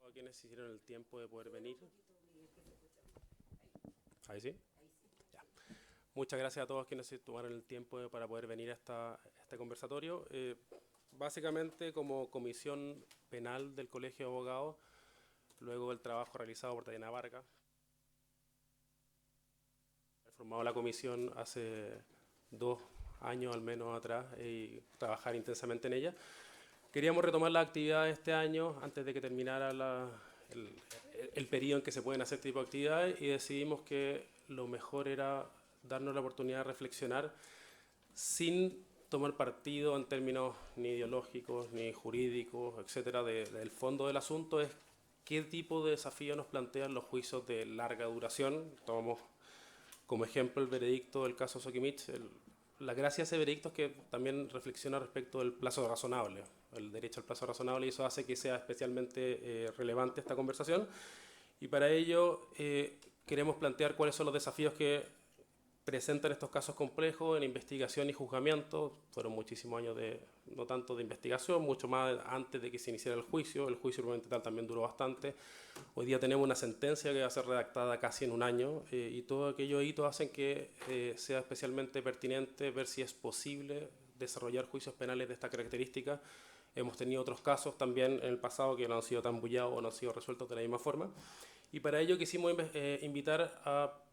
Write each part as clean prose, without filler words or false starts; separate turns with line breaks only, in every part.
A quienes hicieron el tiempo de poder venir. Ahí sí. Ya. Muchas gracias a todos quienes se tomaron el tiempo para poder venir a este conversatorio. Básicamente, como comisión penal del Colegio de Abogados, luego del trabajo realizado por Tatiana Vargas, he formado la comisión hace 2 años al menos atrás y trabajar intensamente en ella. Queríamos retomar la actividad de este año antes de que terminara el periodo en que se pueden hacer este tipo de actividades y decidimos que lo mejor era darnos la oportunidad de reflexionar sin tomar partido en términos ni ideológicos ni jurídicos, etcétera, del fondo del asunto. Es qué tipo de desafío nos plantean los juicios de larga duración. Tomamos como ejemplo el veredicto del caso Sokimich. La gracia de ese veredicto es que también reflexiona respecto del plazo razonable, el derecho al plazo razonable, y eso hace que sea especialmente relevante esta conversación. Y para ello queremos plantear cuáles son los desafíos que presentan estos casos complejos en investigación y juzgamiento. Fueron muchísimos años no tanto de investigación, mucho más antes de que se iniciara el juicio. El juicio probablemente tal también duró bastante. Hoy día tenemos una sentencia que va a ser redactada casi en un año y todos aquellos hitos hacen que sea especialmente pertinente ver si es posible desarrollar juicios penales de esta característica. Hemos tenido otros casos también en el pasado que no han sido tan bullados o no han sido resueltos de la misma forma. Y para ello quisimos invitar a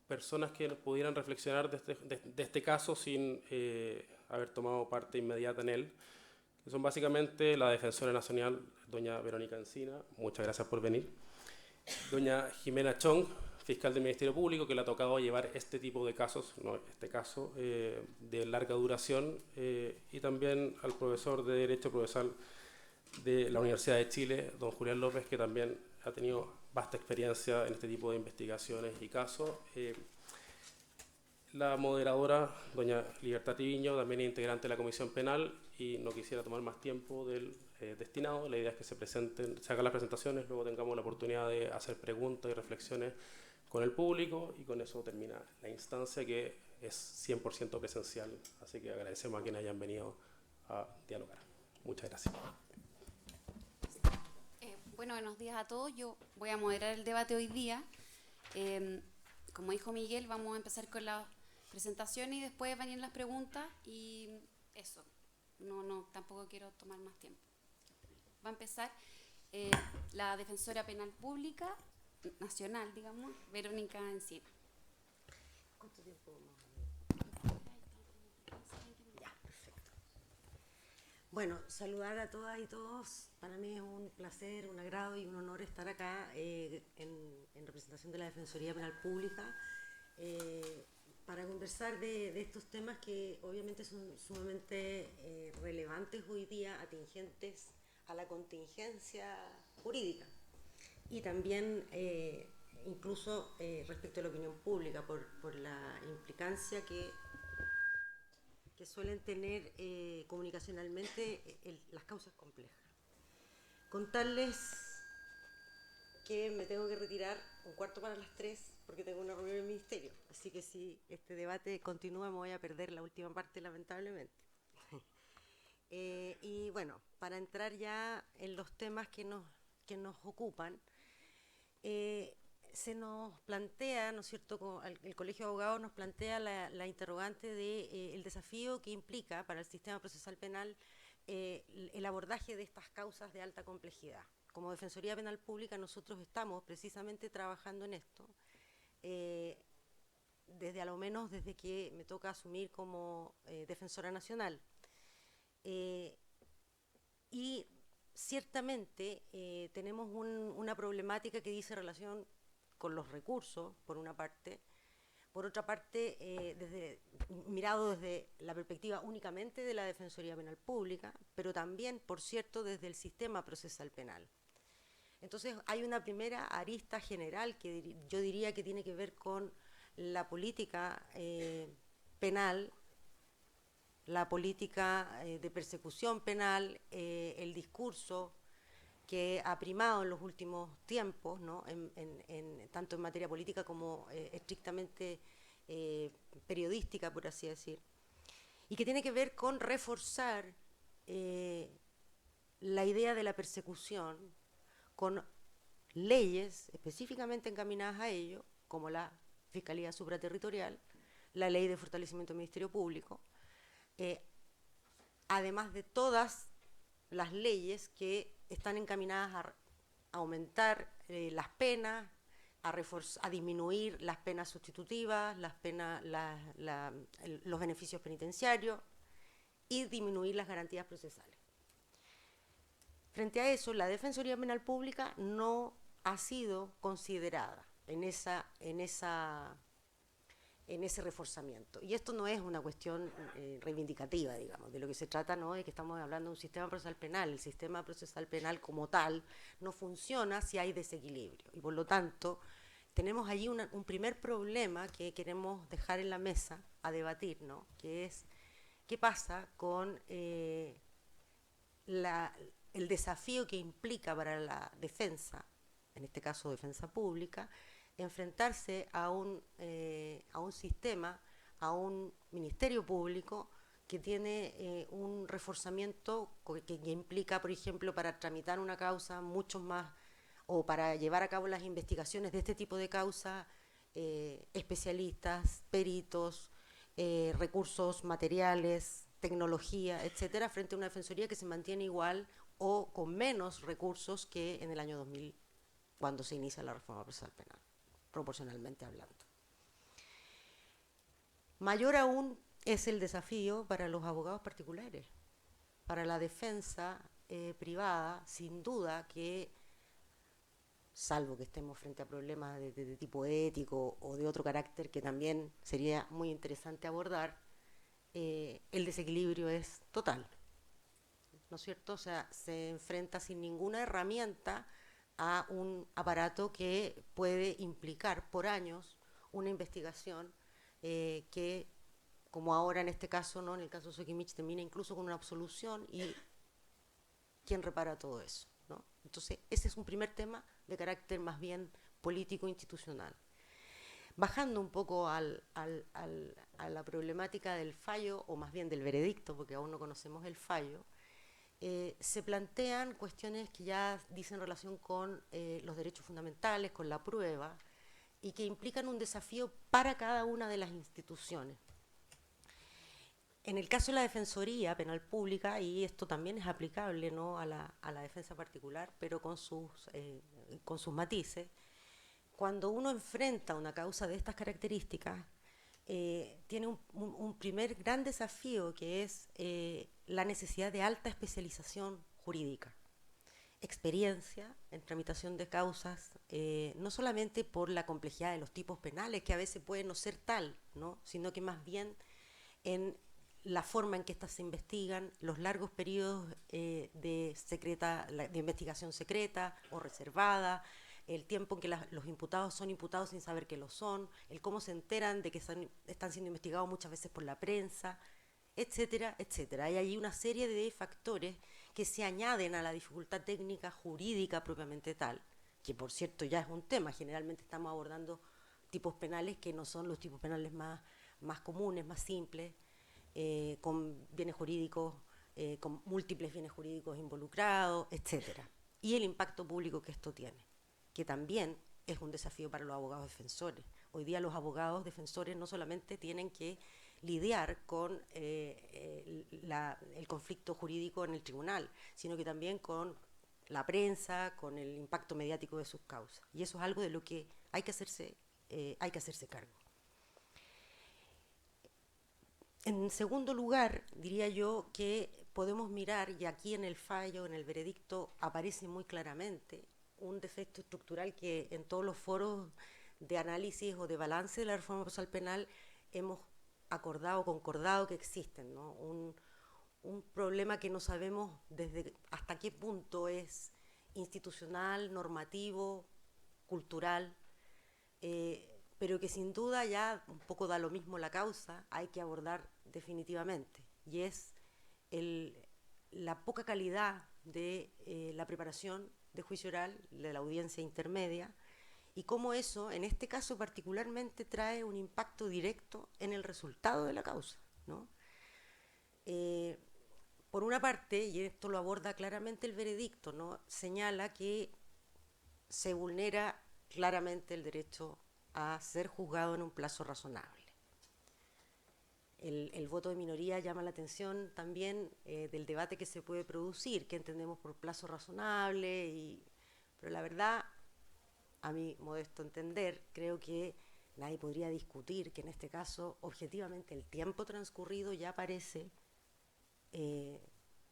personas que pudieran reflexionar de este caso sin haber tomado parte inmediata en él, que son básicamente la Defensora Nacional, doña Verónica Encina, muchas gracias por venir, doña Jimena Chong, fiscal del Ministerio Público, que le ha tocado llevar este tipo de casos, no este caso, de larga duración, y también al profesor de Derecho Procesal de la Universidad de Chile, don Julián López, que también ha tenido vasta experiencia en este tipo de investigaciones y casos. La moderadora, doña Libertad Tiviño, también es integrante de la Comisión Penal y no quisiera tomar más tiempo del destinado. La idea es que se hagan las presentaciones, luego tengamos la oportunidad de hacer preguntas y reflexiones con el público y con eso termina la instancia, que es 100% presencial. Así que agradecemos a quienes hayan venido a dialogar. Muchas gracias.
Bueno, buenos días a todos. Yo voy a moderar el debate hoy día. Como dijo Miguel, vamos a empezar con la presentación y después van a ir las preguntas y eso. Tampoco quiero tomar más tiempo. Va a empezar la Defensora Penal Pública Nacional, digamos, Verónica Encina.
¿Cuánto tiempo vamos a ver? Ya, perfecto. Bueno, saludar a todas y todos. Para mí es un placer, un agrado y un honor estar acá en representación de la Defensoría Penal Pública para conversar de estos temas que obviamente son sumamente relevantes hoy día, atingentes a la contingencia jurídica y también incluso respecto a la opinión pública por la implicancia que suelen tener comunicacionalmente las causas complejas. Contarles que me tengo que retirar 2:15 porque tengo una reunión en el ministerio, así que si este debate continúa me voy a perder la última parte, lamentablemente. Y bueno, para entrar ya en los temas que nos ocupan, se nos plantea, ¿no es cierto?, el Colegio de Abogados nos plantea la interrogante de el desafío que implica para el sistema procesal penal el abordaje de estas causas de alta complejidad. Como Defensoría Penal Pública nosotros estamos precisamente trabajando en esto, desde a lo menos desde que me toca asumir como Defensora Nacional. Y ciertamente tenemos una problemática que dice relación con los recursos, por una parte. Por otra parte, mirado desde la perspectiva únicamente de la Defensoría Penal Pública, pero también, por cierto, desde el sistema procesal penal. Entonces, hay una primera arista general que yo diría que tiene que ver con la política penal, la política de persecución penal, el discurso que ha primado en los últimos tiempos, ¿no?, tanto en materia política como estrictamente periodística, por así decir, y que tiene que ver con reforzar la idea de la persecución, con leyes específicamente encaminadas a ello, como la Fiscalía Supraterritorial, la Ley de Fortalecimiento del Ministerio Público, además de todas las leyes que están encaminadas a aumentar las penas, a disminuir las penas sustitutivas, los beneficios penitenciarios y disminuir las garantías procesales. Frente a eso, la Defensoría Penal Pública no ha sido considerada en ese reforzamiento. Y esto no es una cuestión reivindicativa, digamos. De lo que se trata no es que estamos hablando de un sistema procesal penal. El sistema procesal penal como tal no funciona si hay desequilibrio. Y por lo tanto, tenemos allí un primer problema que queremos dejar en la mesa a debatir, ¿no? Que es qué pasa con el desafío que implica para la defensa, en este caso defensa pública, enfrentarse a un sistema, a un ministerio público que tiene un reforzamiento que implica, por ejemplo, para tramitar una causa mucho más, o para llevar a cabo las investigaciones de este tipo de causa, especialistas, peritos, recursos materiales, tecnología, etcétera, frente a una defensoría que se mantiene igual o con menos recursos que en el año 2000, cuando se inicia la reforma procesal penal, proporcionalmente hablando. Mayor aún es el desafío para los abogados particulares, para la defensa privada, sin duda que, salvo que estemos frente a problemas de tipo ético o de otro carácter que también sería muy interesante abordar, el desequilibrio es total, ¿no es cierto? O sea, se enfrenta sin ninguna herramienta a un aparato que puede implicar por años una investigación que, como ahora en este caso, ¿no? En el caso de Sokimich, termina incluso con una absolución, y ¿quién repara todo eso, ¿no? Entonces, ese es un primer tema de carácter más bien político-institucional. Bajando un poco a la problemática del fallo, o más bien del veredicto, porque aún no conocemos el fallo, se plantean cuestiones que ya dicen relación con los derechos fundamentales, con la prueba, y que implican un desafío para cada una de las instituciones. En el caso de la Defensoría Penal Pública, y esto también es aplicable, ¿no?, a la defensa particular, pero con sus matices, cuando uno enfrenta una causa de estas características, tiene un primer gran desafío, que es la necesidad de alta especialización jurídica, experiencia en tramitación de causas, no solamente por la complejidad de los tipos penales, que a veces puede no ser tal, ¿no?, sino que más bien en la forma en que éstas se investigan, los largos periodos de investigación secreta o reservada, el tiempo en que los imputados son imputados sin saber que lo son, el cómo se enteran de que están siendo investigados muchas veces por la prensa, etcétera, etcétera. Hay ahí una serie de factores que se añaden a la dificultad técnica jurídica propiamente tal, que por cierto ya es un tema. Generalmente estamos abordando tipos penales que no son los tipos penales más comunes, más simples, con bienes jurídicos, con múltiples bienes jurídicos involucrados, etcétera. Y el impacto público que esto tiene, que también es un desafío para los abogados defensores. Hoy día los abogados defensores no solamente tienen que lidiar con el conflicto jurídico en el tribunal, sino que también con la prensa, con el impacto mediático de sus causas. Y eso es algo de lo que hay que hacerse cargo. En segundo lugar, diría yo que podemos mirar, y aquí en el fallo, en el veredicto, aparece muy claramente un defecto estructural que en todos los foros de análisis o de balance de la reforma procesal penal hemos concordado que existen, ¿no? Un problema que no sabemos hasta qué punto es institucional, normativo, cultural, pero que sin duda ya un poco da lo mismo la causa, hay que abordar definitivamente, y es la poca calidad de la preparación de juicio oral, de la audiencia intermedia, y cómo eso, en este caso particularmente, trae un impacto directo en el resultado de la causa, ¿no? Por una parte, y esto lo aborda claramente el veredicto, ¿no?, señala que se vulnera claramente el derecho a ser juzgado en un plazo razonable. El voto de minoría llama la atención también del debate que se puede producir, qué entendemos por plazo razonable, pero la verdad, a mi modesto entender, creo que nadie podría discutir que en este caso, objetivamente, el tiempo transcurrido ya parece,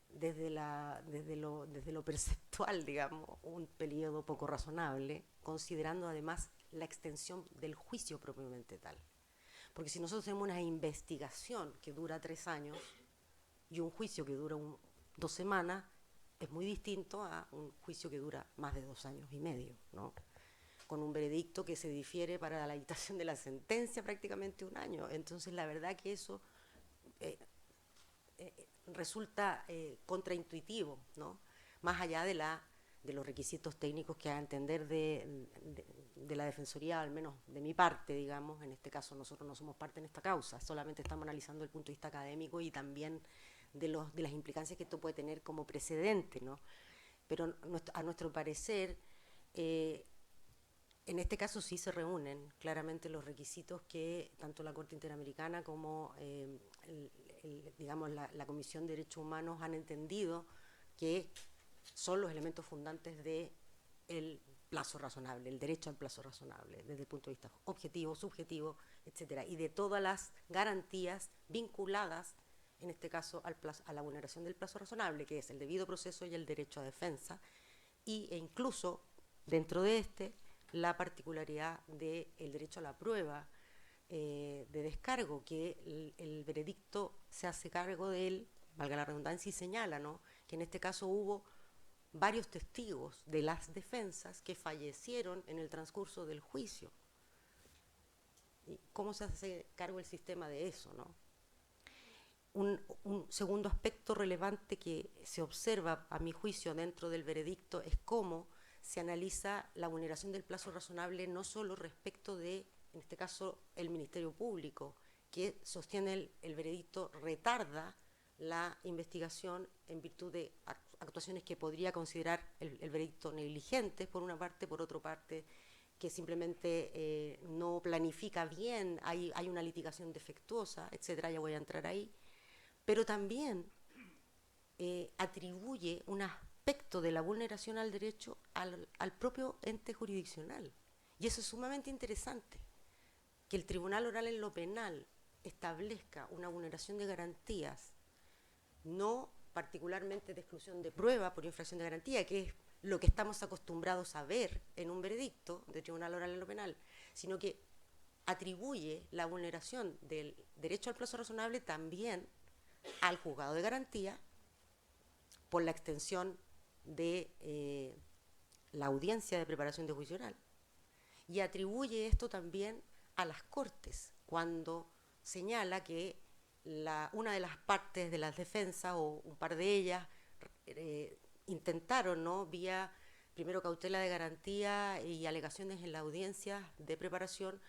desde lo perceptual, digamos, un periodo poco razonable, considerando además la extensión del juicio propiamente tal. Porque si nosotros tenemos una investigación que dura 3 años y un juicio que dura 2 semanas, es muy distinto a un juicio que dura más de 2 años y medio, ¿no? Con un veredicto que se difiere para la dictación de la sentencia prácticamente 1 año. Entonces, la verdad que eso resulta contraintuitivo, ¿no? Más allá de los requisitos técnicos que a entender de la Defensoría, al menos de mi parte, digamos. En este caso nosotros no somos parte en esta causa, solamente estamos analizando el punto de vista académico y también de las implicancias que esto puede tener como precedente, ¿no? Pero a nuestro parecer, en este caso sí se reúnen claramente los requisitos que tanto la Corte Interamericana como digamos, la Comisión de Derechos Humanos han entendido que son los elementos fundantes del plazo razonable, el derecho al plazo razonable, desde el punto de vista objetivo, subjetivo, etcétera, y de todas las garantías vinculadas, en este caso, a la vulneración del plazo razonable, que es el debido proceso y el derecho a defensa, e incluso, dentro de la particularidad del derecho a la prueba de descargo, que el veredicto se hace cargo de él, valga la redundancia, y señala, ¿no?, que en este caso hubo varios testigos de las defensas que fallecieron en el transcurso del juicio. ¿Y cómo se hace cargo el sistema de eso, no? Un segundo aspecto relevante que se observa, a mi juicio, dentro del veredicto es cómo se analiza la vulneración del plazo razonable no solo respecto de, en este caso, el Ministerio Público, que sostiene el veredicto, retarda la investigación en virtud de actuaciones que podría considerar el veredicto negligentes, por una parte, por otra parte, que simplemente no planifica bien, hay una litigación defectuosa, etcétera, ya voy a entrar ahí, pero también atribuye un aspecto de la vulneración al derecho al propio ente jurisdiccional. Y eso es sumamente interesante, que el Tribunal Oral en lo penal establezca una vulneración de garantías, no particularmente de exclusión de prueba por infracción de garantía, que es lo que estamos acostumbrados a ver en un veredicto de Tribunal Oral en lo penal, sino que atribuye la vulneración del derecho al plazo razonable también al juzgado de garantía por la extensión de la audiencia de preparación de juicio oral, y atribuye esto también a las Cortes, cuando señala que una de las partes de las defensas, o un par de ellas, intentaron, ¿no?, vía primero cautela de garantía y alegaciones en la audiencia de preparación,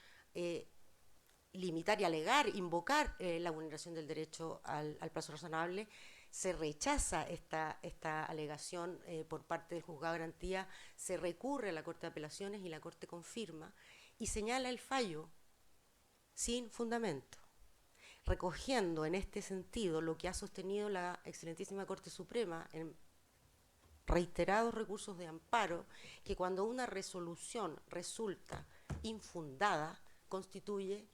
limitar y alegar, invocar la vulneración del derecho al plazo razonable. Se rechaza esta alegación por parte del juzgado de garantía, se recurre a la Corte de Apelaciones y la Corte confirma y señala el fallo sin fundamento, recogiendo en este sentido lo que ha sostenido la excelentísima Corte Suprema en reiterados recursos de amparo, que cuando una resolución resulta infundada, constituye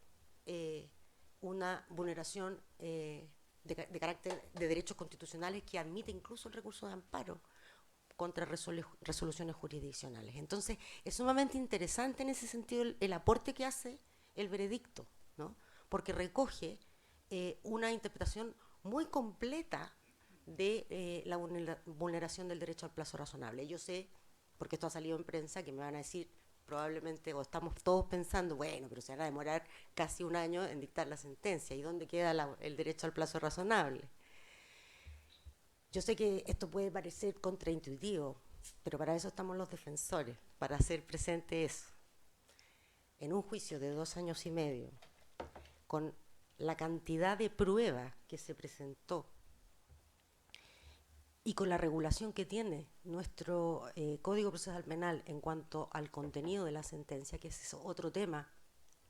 una vulneración de carácter de derechos constitucionales, que admite incluso el recurso de amparo contra resoluciones jurisdiccionales. Entonces, es sumamente interesante en ese sentido el aporte que hace el veredicto, ¿no?, porque recoge una interpretación muy completa de la vulneración del derecho al plazo razonable. Yo sé, porque esto ha salido en prensa, que me van a decir probablemente, o estamos todos pensando, bueno, pero se van a demorar casi 1 año en dictar la sentencia, ¿y dónde queda el derecho al plazo razonable? Yo sé que esto puede parecer contraintuitivo, pero para eso estamos los defensores, para hacer presente eso. En un juicio de 2 años y medio, con la cantidad de pruebas que se presentó, y con la regulación que tiene nuestro Código Procesal Penal en cuanto al contenido de la sentencia, que es otro tema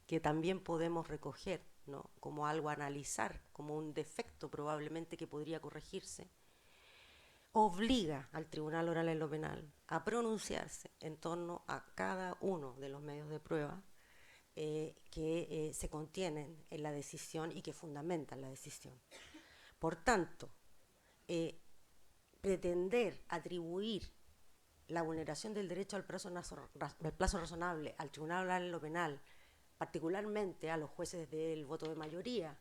que también podemos recoger, ¿no?, como algo a analizar, como un defecto probablemente que podría corregirse, obliga al Tribunal Oral en lo Penal a pronunciarse en torno a cada uno de los medios de prueba que se contienen en la decisión y que fundamentan la decisión. Por tanto, pretender atribuir la vulneración del derecho al plazo razonable al Tribunal Oral en lo Penal, particularmente a los jueces del voto de mayoría,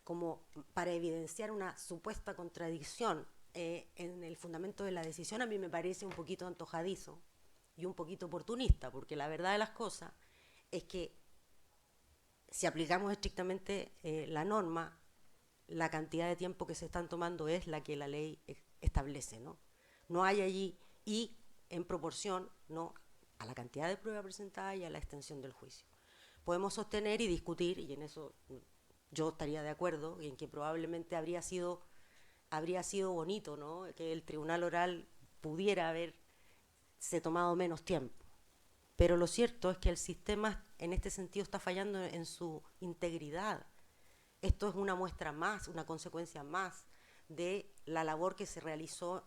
como para evidenciar una supuesta contradicción en el fundamento de la decisión, a mí me parece un poquito antojadizo y un poquito oportunista, porque la verdad de las cosas es que si aplicamos estrictamente la norma, la cantidad de tiempo que se están tomando es la que la ley establece, ¿no? No hay allí, y en proporción, ¿no?, a la cantidad de pruebas presentadas y a la extensión del juicio. Podemos sostener y discutir, y en eso yo estaría de acuerdo, en que probablemente habría sido bonito, ¿no?, que el Tribunal Oral pudiera haberse tomado menos tiempo. Pero lo cierto es que el sistema en este sentido está fallando en su integridad. Esto es una muestra más, una consecuencia más de la labor que se realizó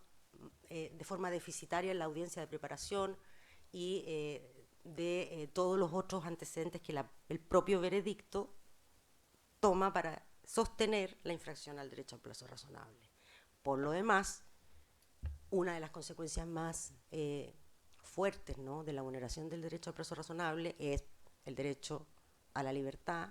de forma deficitaria en la audiencia de preparación y de todos los otros antecedentes que el propio veredicto toma para sostener la infracción al derecho al plazo razonable. Por lo demás, una de las consecuencias más fuertes, ¿no?, de la vulneración del derecho al plazo razonable es el derecho a la libertad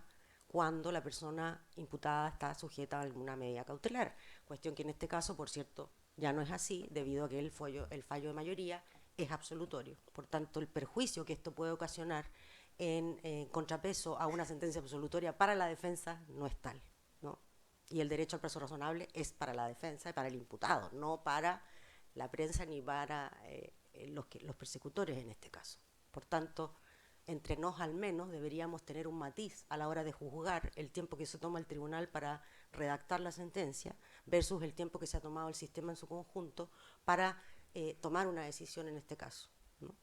cuando la persona imputada está sujeta a alguna medida cautelar, cuestión que en este caso, por cierto, ya no es así, debido a que el fallo de mayoría es absolutorio. Por tanto, el perjuicio que esto puede ocasionar en contrapeso a una sentencia absolutoria para la defensa no es tal, ¿no? Y el derecho al plazo razonable es para la defensa y para el imputado, no para la prensa ni para los persecutores en este caso. Por tanto, entre nos al menos deberíamos tener un matiz a la hora de juzgar el tiempo que se toma el tribunal para redactar la sentencia versus el tiempo que se ha tomado el sistema en su conjunto para tomar una decisión en este caso, ¿no?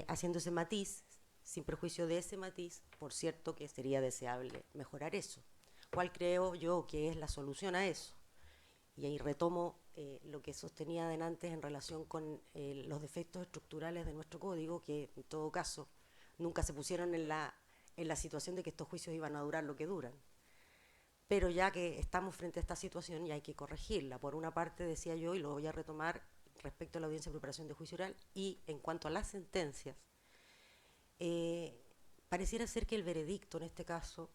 Haciendo ese matiz, sin perjuicio de ese matiz, por cierto que sería deseable mejorar eso. ¿Cuál creo yo que es la solución a eso? Y ahí retomo lo que sostenía antes en relación con los defectos estructurales de nuestro código, que en todo caso nunca se pusieron en la situación de que estos juicios iban a durar lo que duran. Pero ya que estamos frente a esta situación y hay que corregirla. Por una parte, decía yo, y lo voy a retomar respecto a la audiencia de preparación de juicio oral, y en cuanto a las sentencias, pareciera ser que el veredicto en este caso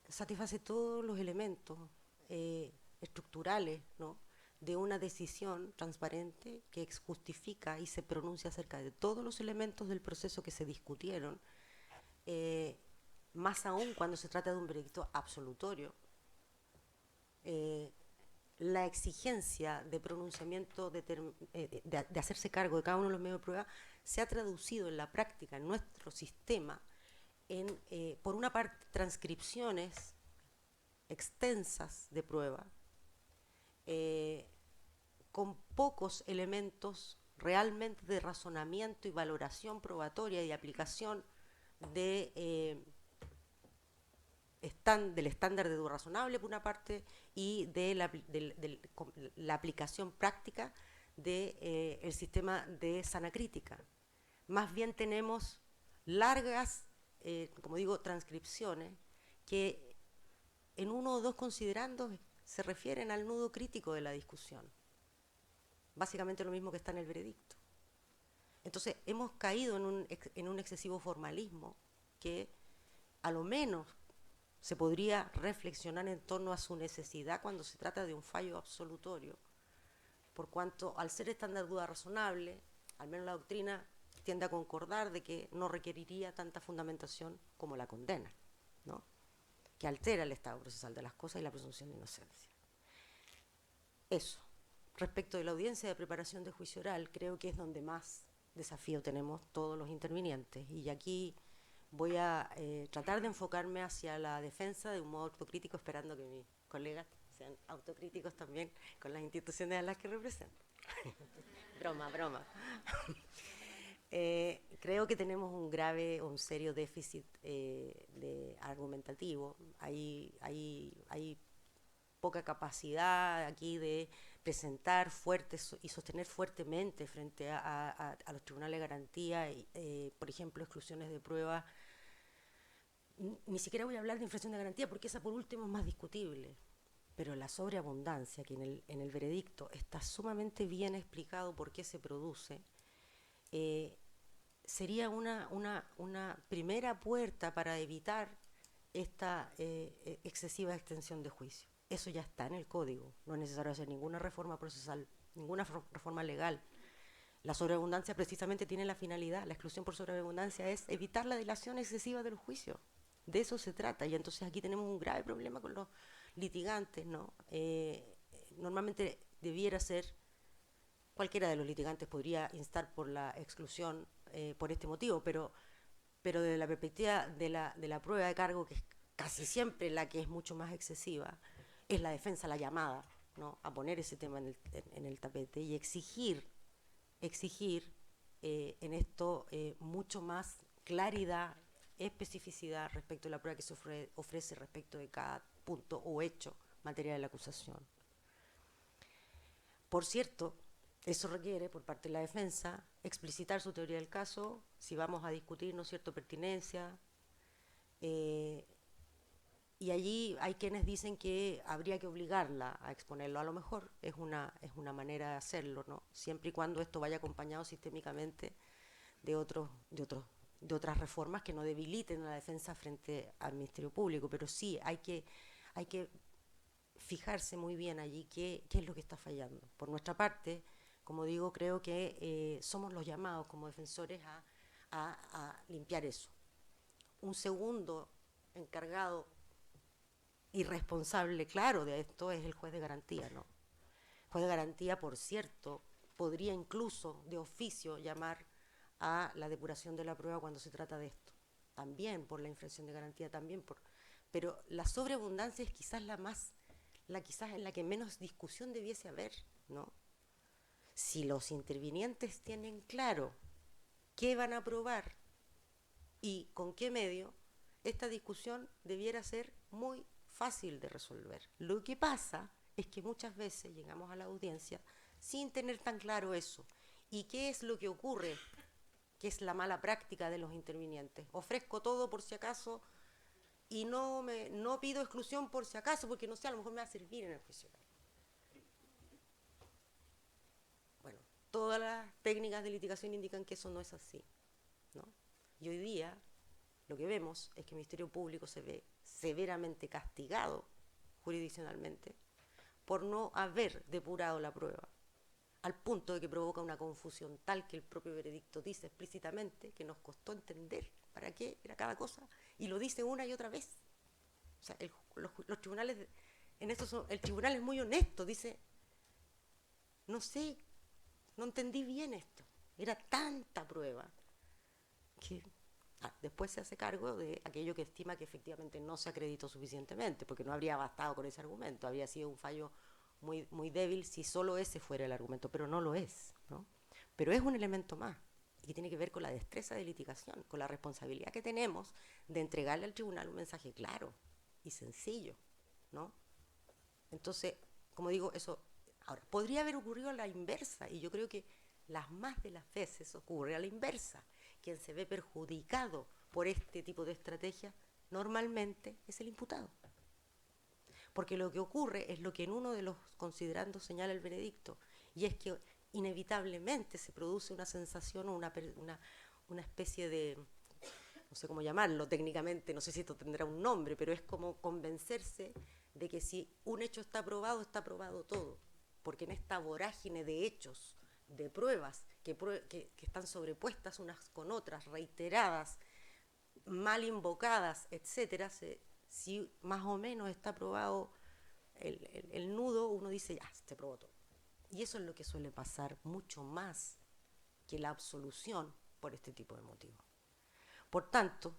satisface todos los elementos estructurales, ¿no?, de una decisión transparente que justifica y se pronuncia acerca de todos los elementos del proceso que se discutieron, más aún cuando se trata de un veredicto absolutorio. La exigencia de pronunciamiento, de hacerse cargo de cada uno de los medios de prueba, se ha traducido en la práctica, en nuestro sistema, en, por una parte, transcripciones extensas de prueba, con pocos elementos realmente de razonamiento y valoración probatoria y aplicación del estándar de duro razonable, por una parte, y de la aplicación práctica del sistema de sana crítica. Más bien tenemos largas, como digo, transcripciones que en uno o dos considerandos se refieren al nudo crítico de la discusión. Básicamente lo mismo que está en el veredicto. Entonces, hemos caído en un excesivo formalismo que a lo menos se podría reflexionar en torno a su necesidad cuando se trata de un fallo absolutorio, por cuanto al ser estándar de duda razonable, al menos la doctrina tiende a concordar de que no requeriría tanta fundamentación como la condena, ¿no?, que altera el estado procesal de las cosas y la presunción de inocencia. Eso. Respecto de la audiencia de preparación de juicio oral, creo que es donde más desafío tenemos todos los intervinientes. Y aquí voy a tratar de enfocarme hacia la defensa de un modo autocrítico, esperando que mis colegas sean autocríticos también con las instituciones a las que representan. Broma, broma. Creo que tenemos un serio déficit argumentativo. Hay poca capacidad aquí de presentar fuertes y sostener fuertemente frente a los tribunales de garantía, por ejemplo, exclusiones de pruebas. Ni siquiera voy a hablar de infracción de garantía porque esa por último es más discutible, pero la sobreabundancia, que en el veredicto está sumamente bien explicado por qué se produce, sería una primera puerta para evitar esta excesiva extensión de juicio. Eso ya está en el código, no es necesario hacer ninguna reforma procesal, ninguna reforma legal. La sobreabundancia precisamente tiene la finalidad, la exclusión por sobreabundancia es evitar la dilación excesiva del juicio. De eso se trata, y entonces aquí tenemos un grave problema con los litigantes, ¿no? Normalmente debiera ser, cualquiera de los litigantes podría instar por la exclusión por este motivo, pero desde la perspectiva de la prueba de cargo, que es casi siempre la que es mucho más excesiva, es la defensa la llamada, ¿no?, a poner ese tema en el tapete y exigir en esto mucho más claridad, especificidad respecto a la prueba que se ofrece respecto de cada punto o hecho material de la acusación. Por cierto, eso requiere, por parte de la defensa, explicitar su teoría del caso, si vamos a discutir, ¿no es cierto?, pertinencia. Y allí hay quienes dicen que habría que obligarla a exponerlo. A lo mejor es una manera de hacerlo, ¿no?, siempre y cuando esto vaya acompañado sistémicamente de otras reformas que no debiliten a la defensa frente al Ministerio Público. Pero sí hay que fijarse muy bien allí qué es lo que está fallando. Por nuestra parte, como digo, creo que somos los llamados como defensores a limpiar eso. Un segundo encargado y responsable, claro, de esto es el juez de garantía, ¿no? El juez de garantía, por cierto, podría incluso de oficio llamar a la depuración de la prueba cuando se trata de esto. También por la infracción de garantía, pero la sobreabundancia es quizás quizás en la que menos discusión debiese haber, ¿no? Si los intervinientes tienen claro qué van a probar y con qué medio, esta discusión debiera ser muy fácil de resolver. Lo que pasa es que muchas veces llegamos a la audiencia sin tener tan claro eso. ¿Y qué es lo que ocurre? Que es la mala práctica de los intervinientes. Ofrezco todo por si acaso y no pido exclusión por si acaso, porque no sé, a lo mejor me va a servir en el juicio. Bueno, todas las técnicas de litigación indican que eso no es así, ¿no? Y hoy día lo que vemos es que el Ministerio Público se ve severamente castigado jurisdiccionalmente por no haber depurado la prueba, al punto de que provoca una confusión tal que el propio veredicto dice explícitamente que nos costó entender para qué era cada cosa, y lo dice una y otra vez. O sea, los tribunales, el tribunal es muy honesto, dice, no sé, no entendí bien esto, era tanta prueba que después se hace cargo de aquello que estima que efectivamente no se acreditó suficientemente, porque no habría bastado con ese argumento, habría sido un fallo muy, muy débil si solo ese fuera el argumento, pero no lo es, ¿no? Pero es un elemento más, y que tiene que ver con la destreza de litigación, con la responsabilidad que tenemos de entregarle al tribunal un mensaje claro y sencillo, ¿no? Entonces, como digo, eso ahora podría haber ocurrido a la inversa, y yo creo que las más de las veces ocurre a la inversa. Quien se ve perjudicado por este tipo de estrategia normalmente es el imputado. Porque lo que ocurre es lo que en uno de los considerandos señala el veredicto, y es que inevitablemente se produce una sensación o una especie de, no sé cómo llamarlo técnicamente, no sé si esto tendrá un nombre, pero es como convencerse de que si un hecho está probado todo, porque en esta vorágine de hechos, de pruebas que están sobrepuestas unas con otras, reiteradas, mal invocadas, etcétera, si más o menos está probado el nudo, uno dice, ya, se probó todo. Y eso es lo que suele pasar mucho más que la absolución por este tipo de motivos. Por tanto,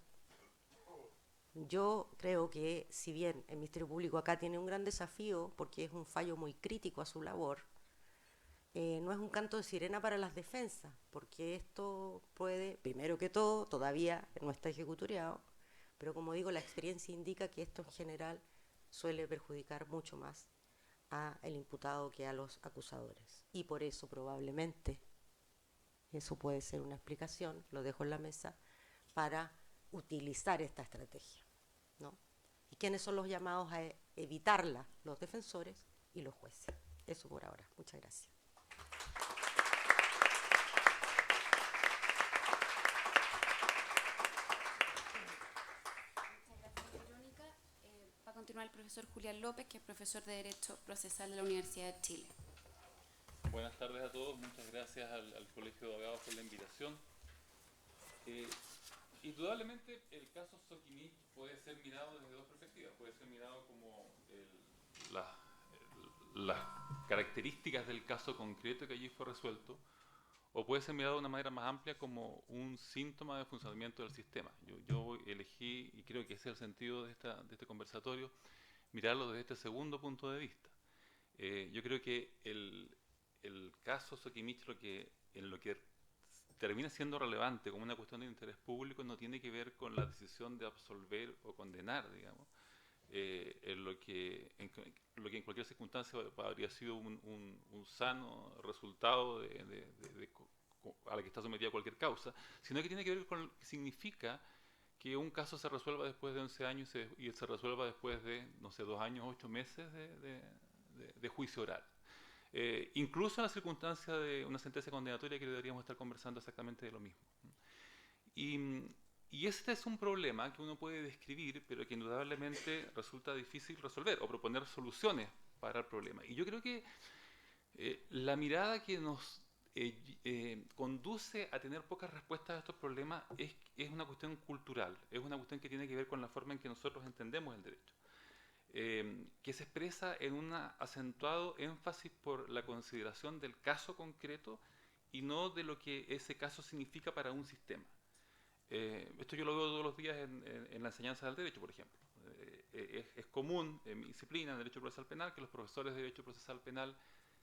Yo creo que si bien el Ministerio Público acá tiene un gran desafío, porque es un fallo muy crítico a su labor, no es un canto de sirena para las defensas, porque esto puede, primero que todo, todavía no está ejecutoriado, pero como digo, la experiencia indica que esto en general suele perjudicar mucho más a el imputado que a los acusadores. Y por eso probablemente, eso puede ser una explicación, lo dejo en la mesa, para utilizar esta estrategia, ¿no? ¿Y quiénes son los llamados a evitarla? Los defensores y los jueces. Eso por ahora. Muchas gracias.
Verónica. Va a continuar el profesor Julián López, que es profesor de Derecho Procesal de la Universidad de Chile.
Buenas tardes a todos, muchas gracias al Colegio de Abogados por la invitación. Indudablemente el caso Soquimich puede ser mirado desde dos perspectivas. Puede ser mirado como las características del caso concreto que allí fue resuelto, o puede ser mirado de una manera más amplia como un síntoma de funcionamiento del sistema. Yo elegí, y creo que ese es el sentido de este conversatorio, mirarlo desde este segundo punto de vista. Yo creo que el caso Soquimich, en lo que termina siendo relevante como una cuestión de interés público, no tiene que ver con la decisión de absolver o condenar, digamos, en lo que en cualquier circunstancia habría sido un sano resultado a la que está sometida cualquier causa, sino que tiene que ver con lo que significa que un caso se resuelva después de 11 años y se resuelva después de, no sé, 2 años, 8 meses de juicio oral. Incluso en la circunstancia de una sentencia condenatoria, que deberíamos estar conversando exactamente de lo mismo. Y este es un problema que uno puede describir, pero que indudablemente resulta difícil resolver o proponer soluciones para el problema. Y yo creo que la mirada que nos conduce a tener pocas respuestas a estos problemas es una cuestión cultural, es una cuestión que tiene que ver con la forma en que nosotros entendemos el derecho. Que se expresa en un acentuado énfasis por la consideración del caso concreto y no de lo que ese caso significa para un sistema. Esto yo lo veo todos los días en la enseñanza del derecho, por ejemplo. Es común en mi disciplina, en Derecho Procesal Penal, que los profesores de Derecho Procesal Penal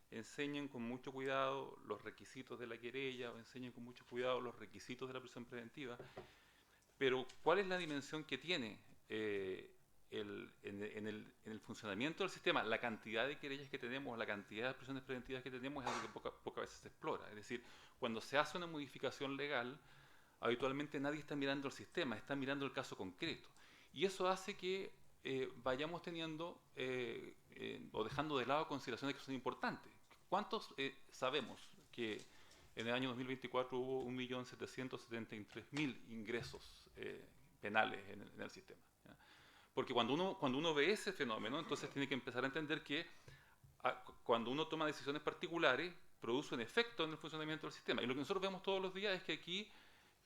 enseñen con mucho cuidado los requisitos de la querella o enseñen con mucho cuidado los requisitos de la prisión preventiva. Pero, ¿cuál es la dimensión que tiene en el funcionamiento del sistema? La cantidad de querellas que tenemos, la cantidad de prisiones preventivas que tenemos es algo que pocas veces se explora. Es decir, cuando se hace una modificación legal, habitualmente nadie está mirando el sistema, está mirando el caso concreto. Y eso hace que vayamos teniendo o dejando de lado consideraciones que son importantes. ¿Cuántos sabemos que en el año 2024 hubo 1.773.000 ingresos penales en el sistema? ¿Ya? Porque cuando uno ve ese fenómeno, entonces tiene que empezar a entender que cuando uno toma decisiones particulares, produce un efecto en el funcionamiento del sistema. Y lo que nosotros vemos todos los días es que aquí,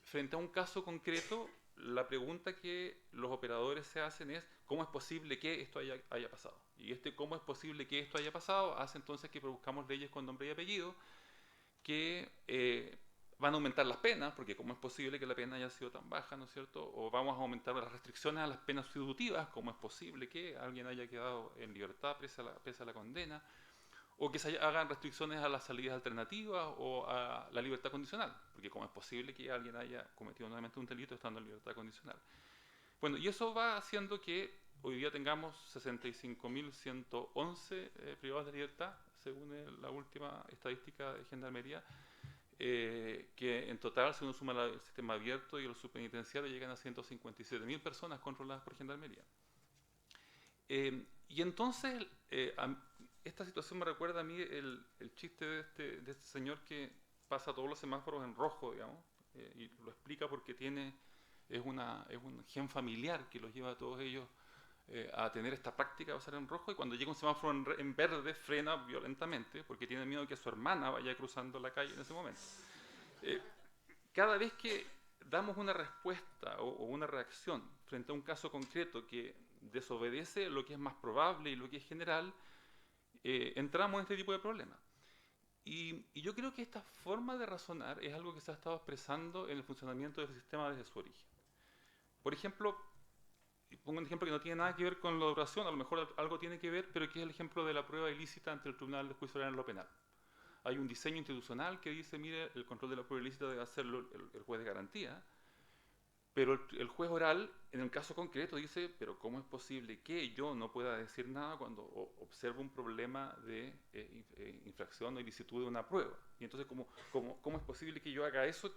frente a un caso concreto, la pregunta que los operadores se hacen es ¿cómo es posible que esto haya pasado? Y cómo es posible que esto haya pasado hace entonces que produzcamos leyes con nombre y apellido que van a aumentar las penas, porque ¿cómo es posible que la pena haya sido tan baja, ¿no es cierto? O vamos a aumentar las restricciones a las penas sustitutivas, ¿cómo es posible que alguien haya quedado en libertad pese a la condena? O que se hagan restricciones a las salidas alternativas o a la libertad condicional, porque ¿cómo es posible que alguien haya cometido nuevamente un delito estando en libertad condicional? Bueno, y eso va haciendo que hoy día tengamos 65.111 privados de libertad, según la última estadística de Gendarmería, que en total, si uno suma el sistema abierto y el subpenitenciario, llegan a 157.000 personas controladas por Gendarmería. Y entonces, esta situación me recuerda a mí el chiste de este señor que pasa todos los semáforos en rojo, digamos, y lo explica porque es un gen familiar que los lleva a todos ellos a tener esta práctica de pasar en rojo, y cuando llega un semáforo en verde frena violentamente porque tiene miedo de que su hermana vaya cruzando la calle en ese momento. Cada vez que damos una respuesta o una reacción frente a un caso concreto que desobedece lo que es más probable y lo que es general, entramos en este tipo de problemas. Y yo creo que esta forma de razonar es algo que se ha estado expresando en el funcionamiento del sistema desde su origen. Por ejemplo, y pongo un ejemplo que no tiene nada que ver con la duración, a lo mejor algo tiene que ver, pero que es el ejemplo de la prueba ilícita ante el Tribunal de Juicio Oral en lo penal. Hay un diseño institucional que dice, mire, el control de la prueba ilícita debe hacerlo el juez de garantía, pero el juez oral, en el caso concreto, dice, pero ¿cómo es posible que yo no pueda decir nada cuando observo un problema de infracción o ilicitud de una prueba? Y entonces, ¿cómo es posible que yo haga eso?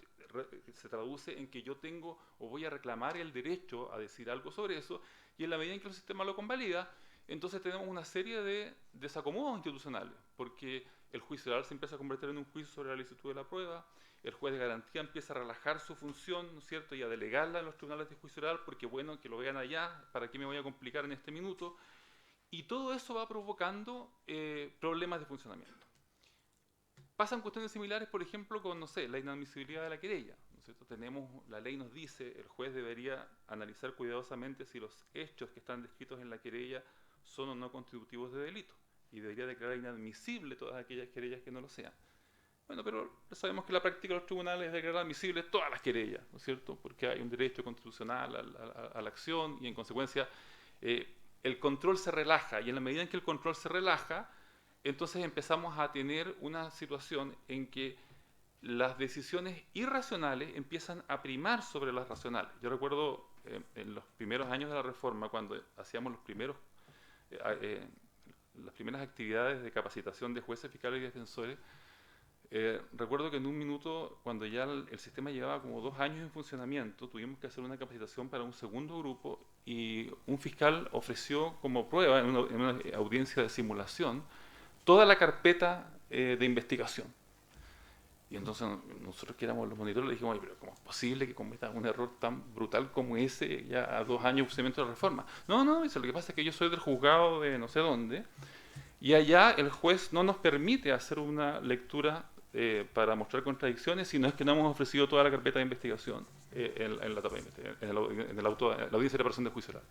Se traduce en que yo tengo o voy a reclamar el derecho a decir algo sobre eso, y en la medida en que el sistema lo convalida, entonces tenemos una serie de desacomodos institucionales, porque el juicio oral se empieza a convertir en un juicio sobre la licitud de la prueba, el juez de garantía empieza a relajar su función, ¿no es cierto?, y a delegarla en los tribunales de juicio oral, porque bueno, que lo vean allá, ¿para qué me voy a complicar en este minuto? Y todo eso va provocando problemas de funcionamiento. Pasan cuestiones similares, por ejemplo, con, no sé, la inadmisibilidad de la querella, ¿no es cierto? La ley nos dice, el juez debería analizar cuidadosamente si los hechos que están descritos en la querella son o no constitutivos de delito, y debería declarar inadmisible todas aquellas querellas que no lo sean. Bueno, pero sabemos que la práctica de los tribunales es declarar admisibles todas las querellas, ¿no es cierto? Porque hay un derecho constitucional a la acción y en consecuencia el control se relaja, y en la medida en que el control se relaja, entonces empezamos a tener una situación en que las decisiones irracionales empiezan a primar sobre las racionales. Yo recuerdo en los primeros años de la reforma, cuando hacíamos las primeras actividades de capacitación de jueces, fiscales y defensores, recuerdo que en un minuto, cuando ya el sistema llevaba como 2 años en funcionamiento, tuvimos que hacer una capacitación para un segundo grupo y un fiscal ofreció como prueba en una audiencia de simulación toda la carpeta de investigación. Y entonces nosotros que éramos los monitores le dijimos, pero ¿cómo es posible que cometas un error tan brutal como ese ya a 2 años de funcionamiento de la reforma? No, dice, lo que pasa es que yo soy del juzgado de no sé dónde y allá el juez no nos permite hacer una lectura para mostrar contradicciones, sino es que no hemos ofrecido toda la carpeta de investigación en la audiencia de preparación de juicio oral.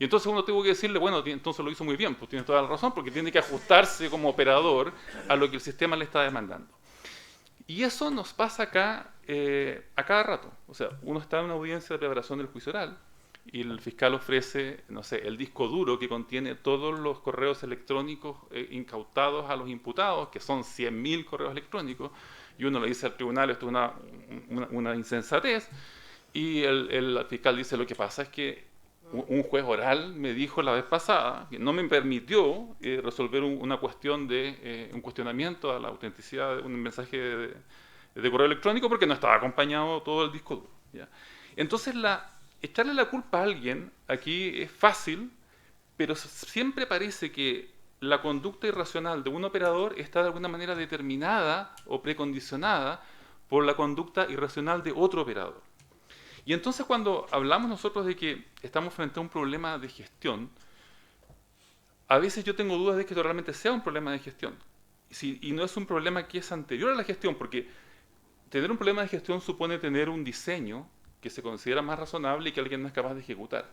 Y entonces uno tuvo que decirle, bueno, entonces lo hizo muy bien, pues tiene toda la razón, porque tiene que ajustarse como operador a lo que el sistema le está demandando. Y eso nos pasa acá a cada rato. O sea, uno está en una audiencia de preparación del juicio oral y el fiscal ofrece, no sé, el disco duro que contiene todos los correos electrónicos incautados a los imputados, que son 100.000 correos electrónicos, y uno le dice al tribunal, esto es una insensatez, y el fiscal dice, lo que pasa es que un juez oral me dijo la vez pasada que no me permitió resolver una cuestión de un cuestionamiento a la autenticidad de un mensaje de correo electrónico porque no estaba acompañado todo el disco duro, ¿ya? Entonces echarle la culpa a alguien aquí es fácil, pero siempre parece que la conducta irracional de un operador está de alguna manera determinada o precondicionada por la conducta irracional de otro operador. Y entonces cuando hablamos nosotros de que estamos frente a un problema de gestión, a veces yo tengo dudas de que esto realmente sea un problema de gestión. Y no es un problema que es anterior a la gestión, porque tener un problema de gestión supone tener un diseño que se considera más razonable y que alguien no es capaz de ejecutar.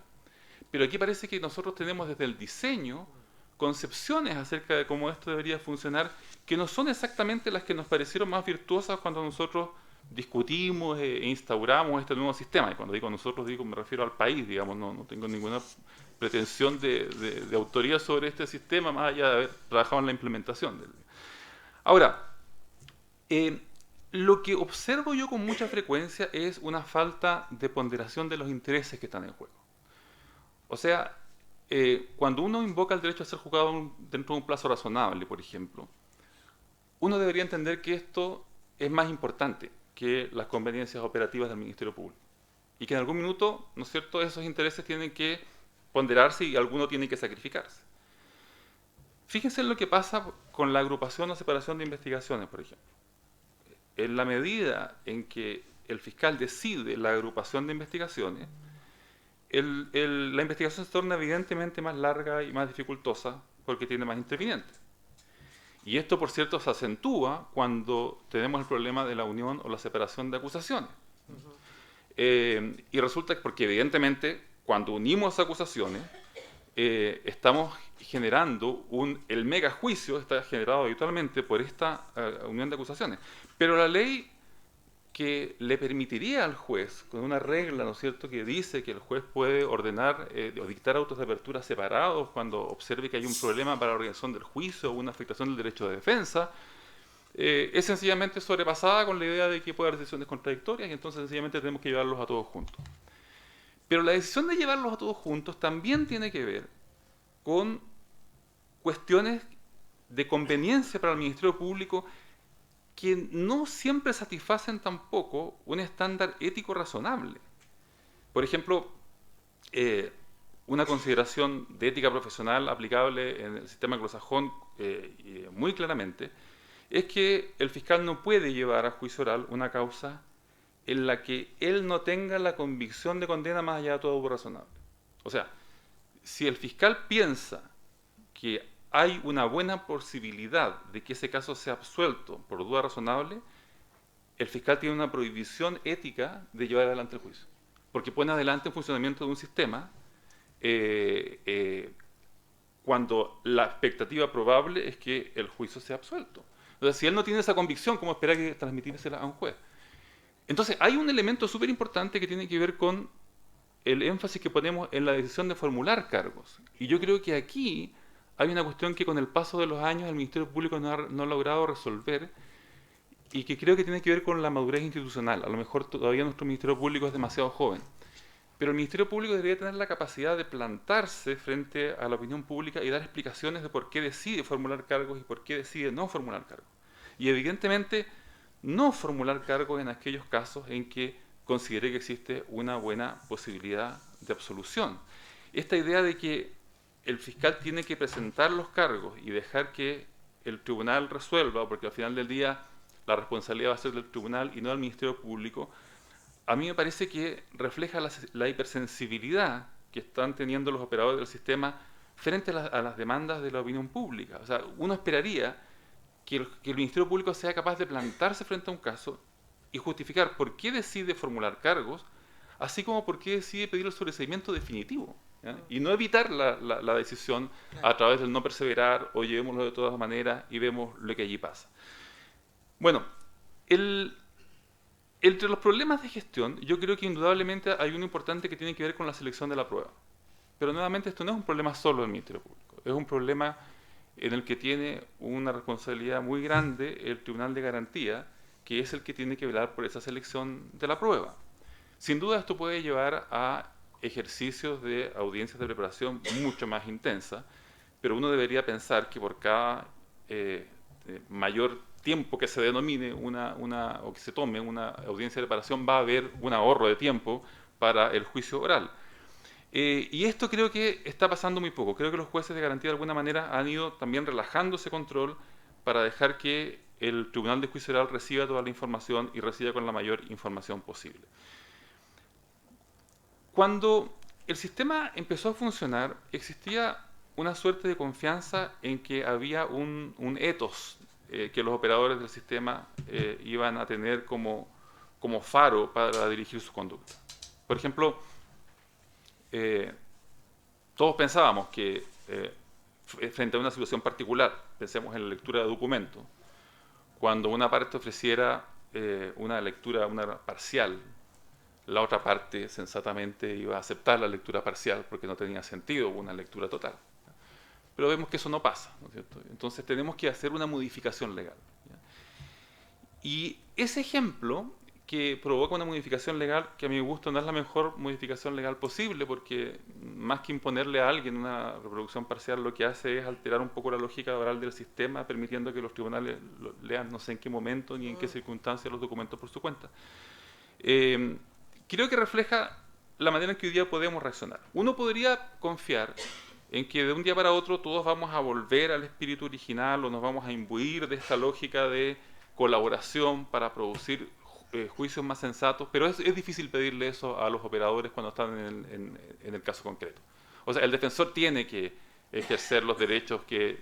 Pero aquí parece que nosotros tenemos desde el diseño concepciones acerca de cómo esto debería funcionar que no son exactamente las que nos parecieron más virtuosas cuando nosotros discutimos e instauramos este nuevo sistema. Y cuando digo nosotros, me refiero al país, digamos, no tengo ninguna pretensión de autoría sobre este sistema, más allá de haber trabajado en la implementación. Ahora, lo que observo yo con mucha frecuencia es una falta de ponderación de los intereses que están en juego. O sea, cuando uno invoca el derecho a ser juzgado dentro de un plazo razonable, por ejemplo, uno debería entender que esto es más importante que las conveniencias operativas del Ministerio Público. Y que en algún minuto, ¿no es cierto?, esos intereses tienen que ponderarse y alguno tiene que sacrificarse. Fíjense en lo que pasa con la agrupación o separación de investigaciones, por ejemplo. En la medida en que el fiscal decide la agrupación de investigaciones, la investigación se torna evidentemente más larga y más dificultosa porque tiene más intervinientes. Y esto, por cierto, se acentúa cuando tenemos el problema de la unión o la separación de acusaciones. Y resulta que, porque evidentemente, cuando unimos acusaciones, estamos generando el megajuicio está generado habitualmente por esta unión de acusaciones. Pero la ley que le permitiría al juez, con una regla, ¿no es cierto?, que dice que el juez puede ordenar o dictar autos de apertura separados cuando observe que hay un problema para la organización del juicio o una afectación del derecho de defensa, es sencillamente sobrepasada con la idea de que puede haber decisiones contradictorias y entonces sencillamente tenemos que llevarlos a todos juntos. Pero la decisión de llevarlos a todos juntos también tiene que ver con cuestiones de conveniencia para el Ministerio Público que no siempre satisfacen tampoco un estándar ético razonable. Por ejemplo, una consideración de ética profesional aplicable en el sistema anglosajón muy claramente es que el fiscal no puede llevar a juicio oral una causa en la que él no tenga la convicción de condena más allá de todo duda razonable. O sea, si el fiscal piensa que hay una buena posibilidad de que ese caso sea absuelto por duda razonable, el fiscal tiene una prohibición ética de llevar adelante el juicio. Porque pone adelante el funcionamiento de un sistema cuando la expectativa probable es que el juicio sea absuelto. Entonces, si él no tiene esa convicción, ¿cómo espera que transmitírsela a un juez? Entonces, hay un elemento súper importante que tiene que ver con el énfasis que ponemos en la decisión de formular cargos. Y yo creo que aquí hay una cuestión que con el paso de los años el Ministerio Público no ha logrado resolver y que creo que tiene que ver con la madurez institucional. A lo mejor todavía nuestro Ministerio Público es demasiado joven, pero el Ministerio Público debería tener la capacidad de plantarse frente a la opinión pública y dar explicaciones de por qué decide formular cargos y por qué decide no formular cargos. Y evidentemente no formular cargos en aquellos casos en que considere que existe una buena posibilidad de absolución. Esta idea de que el fiscal tiene que presentar los cargos y dejar que el tribunal resuelva, porque al final del día la responsabilidad va a ser del tribunal y no del Ministerio Público, a mí me parece que refleja la hipersensibilidad que están teniendo los operadores del sistema frente a las demandas de la opinión pública. O sea, uno esperaría que el Ministerio Público sea capaz de plantarse frente a un caso y justificar por qué decide formular cargos, así como por qué decide pedir el sobreseimiento definitivo, ¿ya? Y no evitar la decisión a través del no perseverar o llevémoslo de todas maneras y vemos lo que allí pasa. Bueno, entre los problemas de gestión, yo creo que indudablemente hay uno importante que tiene que ver con la selección de la prueba. Pero nuevamente esto no es un problema solo del Ministerio Público, es un problema en el que tiene una responsabilidad muy grande el Tribunal de Garantía, que es el que tiene que velar por esa selección de la prueba. Sin duda esto puede llevar a ejercicios de audiencias de preparación mucho más intensas, pero uno debería pensar que por cada mayor tiempo que se denomine o que se tome una audiencia de preparación va a haber un ahorro de tiempo para el juicio oral. Y esto creo que está pasando muy poco. Creo que los jueces de garantía de alguna manera han ido también relajando ese control para dejar que el Tribunal de Juicio Oral reciba toda la información y reciba con la mayor información posible. Cuando el sistema empezó a funcionar, existía una suerte de confianza en que había un ethos que los operadores del sistema iban a tener como faro para dirigir su conducta. Por ejemplo, todos pensábamos que frente a una situación particular, pensemos en la lectura de documentos, cuando una parte ofreciera una lectura parcial, la otra parte sensatamente iba a aceptar la lectura parcial porque no tenía sentido una lectura total. Pero vemos que eso no pasa, ¿no es cierto? Entonces tenemos que hacer una modificación legal, ¿ya? Y ese ejemplo que provoca una modificación legal, que a mi gusto no es la mejor modificación legal posible, porque más que imponerle a alguien una reproducción parcial, lo que hace es alterar un poco la lógica oral del sistema, permitiendo que los tribunales lean no sé en qué momento ni en qué circunstancias los documentos por su cuenta. Creo que refleja la manera en que hoy día podemos reaccionar. Uno podría confiar en que de un día para otro todos vamos a volver al espíritu original o nos vamos a imbuir de esta lógica de colaboración para producir juicios más sensatos, pero es difícil pedirle eso a los operadores cuando están en el caso concreto. O sea, el defensor tiene que ejercer los derechos que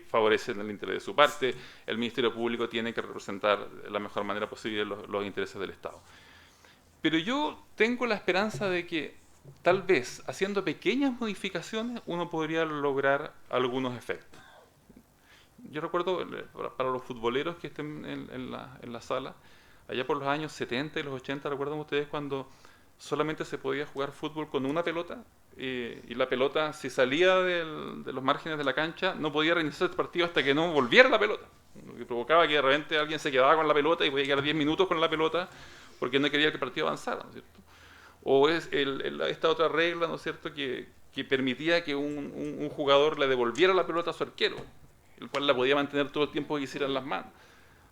favorecen el interés de su parte, el Ministerio Público tiene que representar de la mejor manera posible los intereses del Estado. Pero yo tengo la esperanza de que tal vez haciendo pequeñas modificaciones uno podría lograr algunos efectos. Yo recuerdo, para los futboleros que estén en la sala, allá por los años 70 y los 80, ¿recuerdan ustedes cuando solamente se podía jugar fútbol con una pelota? Y la pelota, si salía de los márgenes de la cancha, no podía reiniciar el partido hasta que no volviera la pelota. Lo que provocaba que de repente alguien se quedaba con la pelota y podía quedar 10 minutos con la pelota porque no quería que el partido avanzara, ¿no es cierto? O es esta otra regla, ¿no es cierto?, que permitía que un jugador le devolviera la pelota a su arquero, el cual la podía mantener todo el tiempo que quisiera en las manos.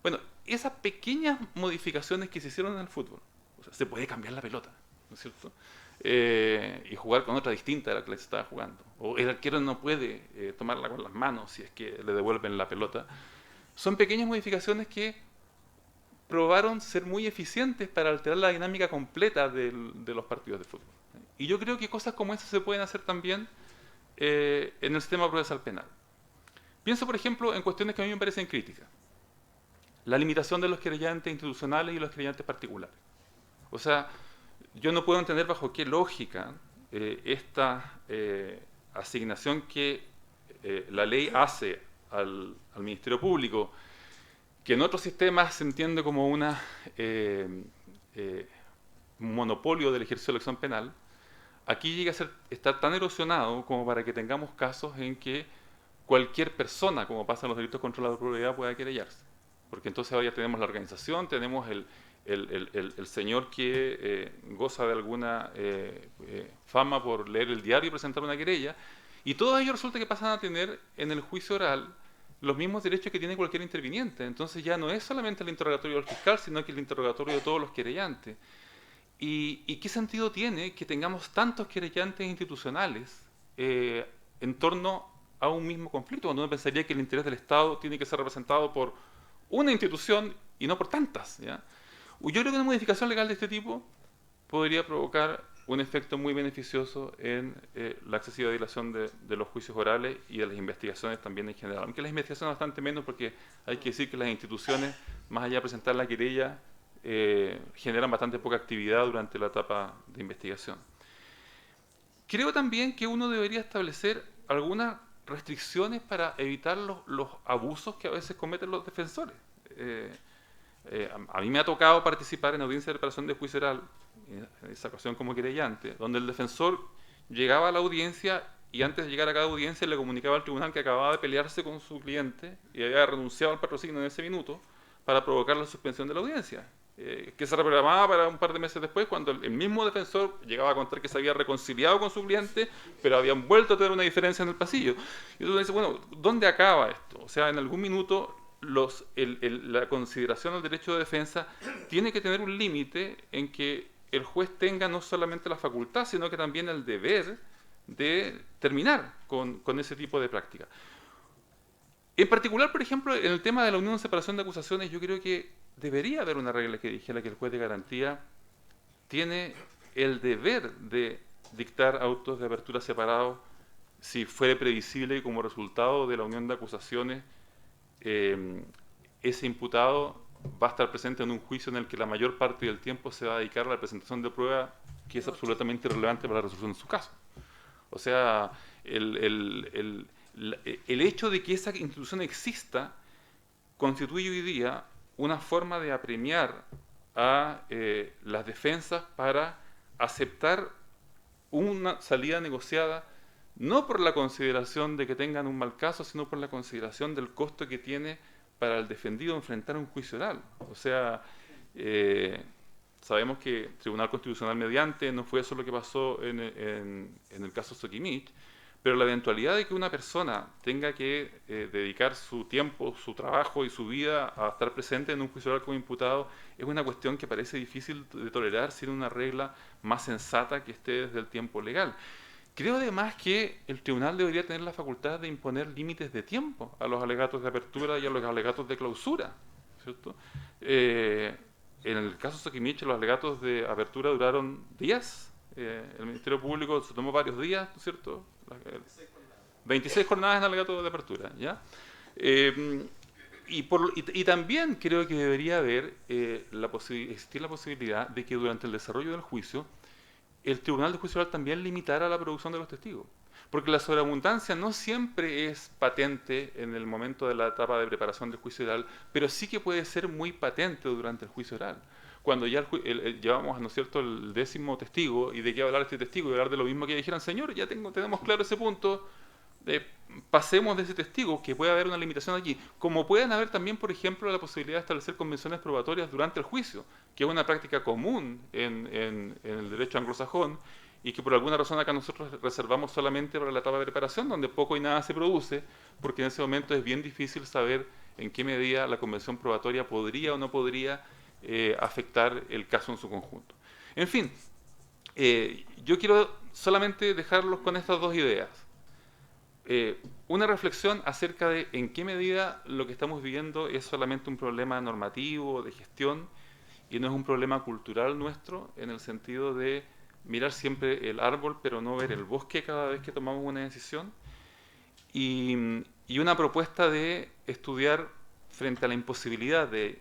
Bueno, esas pequeñas modificaciones que se hicieron en el fútbol, o sea, se puede cambiar la pelota, ¿no es cierto? Y jugar con otra distinta de la que se estaba jugando. O el arquero no puede tomarla con las manos si es que le devuelven la pelota. Son pequeñas modificaciones que probaron ser muy eficientes para alterar la dinámica completa de los partidos de fútbol. Y yo creo que cosas como esas se pueden hacer también en el sistema procesal penal. Pienso, por ejemplo, en cuestiones que a mí me parecen críticas. La limitación de los querellantes institucionales y los querellantes particulares. O sea, yo no puedo entender bajo qué lógica esta asignación que la ley hace al Ministerio Público, que en otros sistemas se entiende como un monopolio del ejercicio de la acción penal, aquí llega a estar tan erosionado como para que tengamos casos en que cualquier persona, como pasa en los delitos contra la propiedad, pueda querellarse. Porque entonces ahora ya tenemos la organización, tenemos el señor que goza de alguna fama por leer el diario y presentar una querella, y todos ellos resulta que pasan a tener en el juicio oral los mismos derechos que tiene cualquier interviniente. Entonces ya no es solamente el interrogatorio del fiscal, sino que el interrogatorio de todos los querellantes. ¿Y qué sentido tiene que tengamos tantos querellantes institucionales en torno a un mismo conflicto, cuando uno pensaría que el interés del Estado tiene que ser representado por una institución y no por tantas, ¿ya? Yo creo que una modificación legal de este tipo podría provocar un efecto muy beneficioso en la excesiva dilación de los juicios orales y de las investigaciones también en general. Aunque las investigaciones bastante menos, porque hay que decir que las instituciones, más allá de presentar la querella, generan bastante poca actividad durante la etapa de investigación. Creo también que uno debería establecer algunas restricciones para evitar los abusos que a veces cometen los defensores. A mí me ha tocado participar en audiencia de preparación de juicio oral, en esa ocasión como querellante, donde el defensor llegaba a la audiencia y antes de llegar a cada audiencia le comunicaba al tribunal que acababa de pelearse con su cliente y había renunciado al patrocinio en ese minuto para provocar la suspensión de la audiencia, que se reprogramaba para un par de meses después, cuando el mismo defensor llegaba a contar que se había reconciliado con su cliente, pero habían vuelto a tener una diferencia en el pasillo. Y uno dice, bueno, ¿dónde acaba esto? O sea, en algún minuto la consideración del derecho de defensa tiene que tener un límite en que el juez tenga no solamente la facultad, sino que también el deber de terminar con ese tipo de práctica. En particular, por ejemplo, en el tema de la unión de separación de acusaciones, yo creo que debería haber una regla que dijera que el juez de garantía tiene el deber de dictar autos de apertura separados si fuere previsible que como resultado de la unión de acusaciones ese imputado va a estar presente en un juicio en el que la mayor parte del tiempo se va a dedicar a la presentación de prueba que es absolutamente irrelevante para la resolución de su caso. O sea, el hecho de que esa institución exista constituye hoy día una forma de apremiar a las defensas para aceptar una salida negociada, no por la consideración de que tengan un mal caso, sino por la consideración del costo que tiene para el defendido enfrentar un juicio oral. O sea, sabemos que Tribunal Constitucional mediante no fue eso lo que pasó en el caso Soquimich, pero la eventualidad de que una persona tenga que dedicar su tiempo, su trabajo y su vida a estar presente en un juicio oral como imputado es una cuestión que parece difícil de tolerar sin una regla más sensata que esté desde el tiempo legal. Creo además que el tribunal debería tener la facultad de imponer límites de tiempo a los alegatos de apertura y a los alegatos de clausura, ¿cierto? En el caso Soquimich, los alegatos de apertura duraron días. El Ministerio Público se tomó varios días, ¿no es cierto? 26 jornadas en alegato de apertura, ¿ya? Y también creo que debería haber existir la posibilidad de que durante el desarrollo del juicio el Tribunal de Juicio Oral también limitara la producción de los testigos. Porque la sobreabundancia no siempre es patente en el momento de la etapa de preparación del juicio oral, pero sí que puede ser muy patente durante el juicio oral. Cuando ya llevamos, ¿no es cierto?, el 10º testigo, y de qué hablar este testigo, y hablar de lo mismo que dijeran, señor, ya tenemos claro ese punto, pasemos de ese testigo, que puede haber una limitación aquí. Como pueden haber también, por ejemplo, la posibilidad de establecer convenciones probatorias durante el juicio, que es una práctica común en el derecho anglosajón, y que por alguna razón acá nosotros reservamos solamente para la etapa de preparación, donde poco y nada se produce, porque en ese momento es bien difícil saber en qué medida la convención probatoria podría o no podría afectar el caso en su conjunto. En fin, yo quiero solamente dejarlos con estas dos ideas. Una reflexión acerca de en qué medida lo que estamos viviendo es solamente un problema normativo, de gestión, y no es un problema cultural nuestro, en el sentido de mirar siempre el árbol, pero no ver el bosque cada vez que tomamos una decisión. Y una propuesta de estudiar frente a la imposibilidad de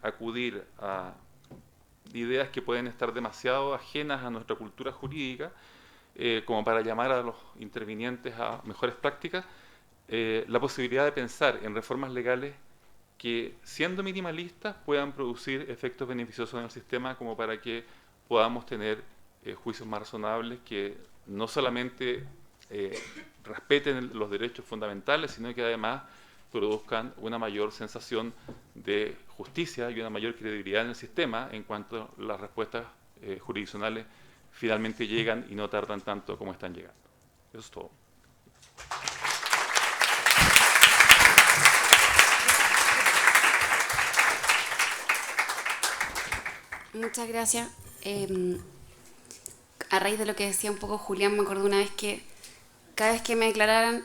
acudir a ideas que pueden estar demasiado ajenas a nuestra cultura jurídica, como para llamar a los intervinientes a mejores prácticas, la posibilidad de pensar en reformas legales que, siendo minimalistas, puedan producir efectos beneficiosos en el sistema, como para que podamos tener juicios más razonables que no solamente respeten los derechos fundamentales, sino que además produzcan una mayor sensación de justicia y una mayor credibilidad en el sistema en cuanto las respuestas jurisdiccionales finalmente llegan y no tardan tanto como están llegando. Eso es todo.
Muchas gracias. A raíz de lo que decía un poco Julián, me acuerdo una vez que cada vez que me declararan,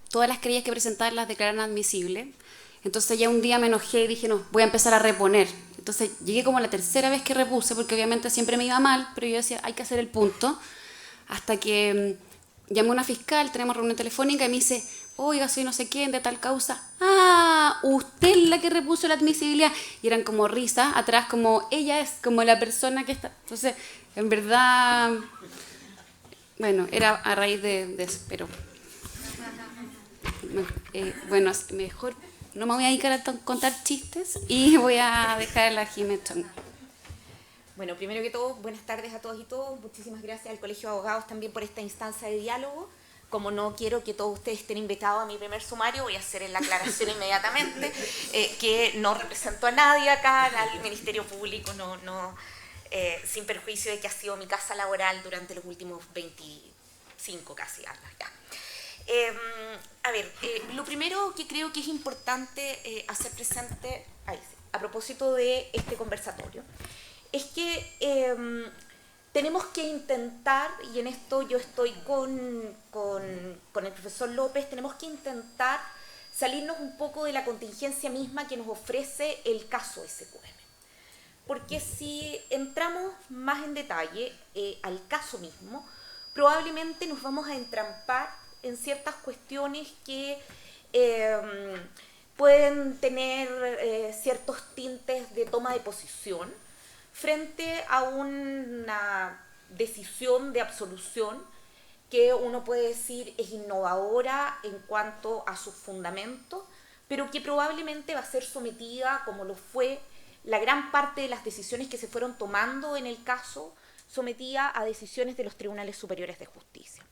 todas las querellas que presentaban las declararan admisibles. Entonces ya un día me enojé y dije, no, voy a empezar a reponer. Entonces llegué como la tercera vez que repuse, porque obviamente siempre me iba mal, pero yo decía, hay que hacer el punto. Hasta que llamé a una fiscal, tenemos reunión telefónica y me dice, oiga, soy no sé quién, de tal causa. Ah, usted es la que repuso la admisibilidad. Y eran como risas atrás, como ella es como la persona que está. Entonces, en verdad, bueno, era a raíz de eso, pero bueno, mejor no me voy a dedicar a contar chistes y voy a dejar a la Jiménez.
Bueno, primero que todo, buenas tardes a todos y todas. Muchísimas gracias al Colegio de Abogados también por esta instancia de diálogo. Como no quiero que todos ustedes estén invitados a mi primer sumario, voy a hacer la aclaración inmediatamente, que no represento a nadie acá, al Ministerio Público, sin perjuicio de que ha sido mi casa laboral durante los últimos 25 casi años ya. Lo primero que creo que es importante hacer presente, a propósito de este conversatorio, es que tenemos que intentar, y en esto yo estoy con el profesor López, tenemos que intentar salirnos un poco de la contingencia misma que nos ofrece el caso SQM. Porque si entramos más en detalle al caso mismo, probablemente nos vamos a entrampar en ciertas cuestiones que pueden tener ciertos tintes de toma de posición frente a una decisión de absolución que uno puede decir es innovadora en cuanto a sus fundamentos, pero que probablemente va a ser sometida, como lo fue la gran parte de las decisiones que se fueron tomando en el caso, sometida a decisiones de los tribunales superiores de justicia.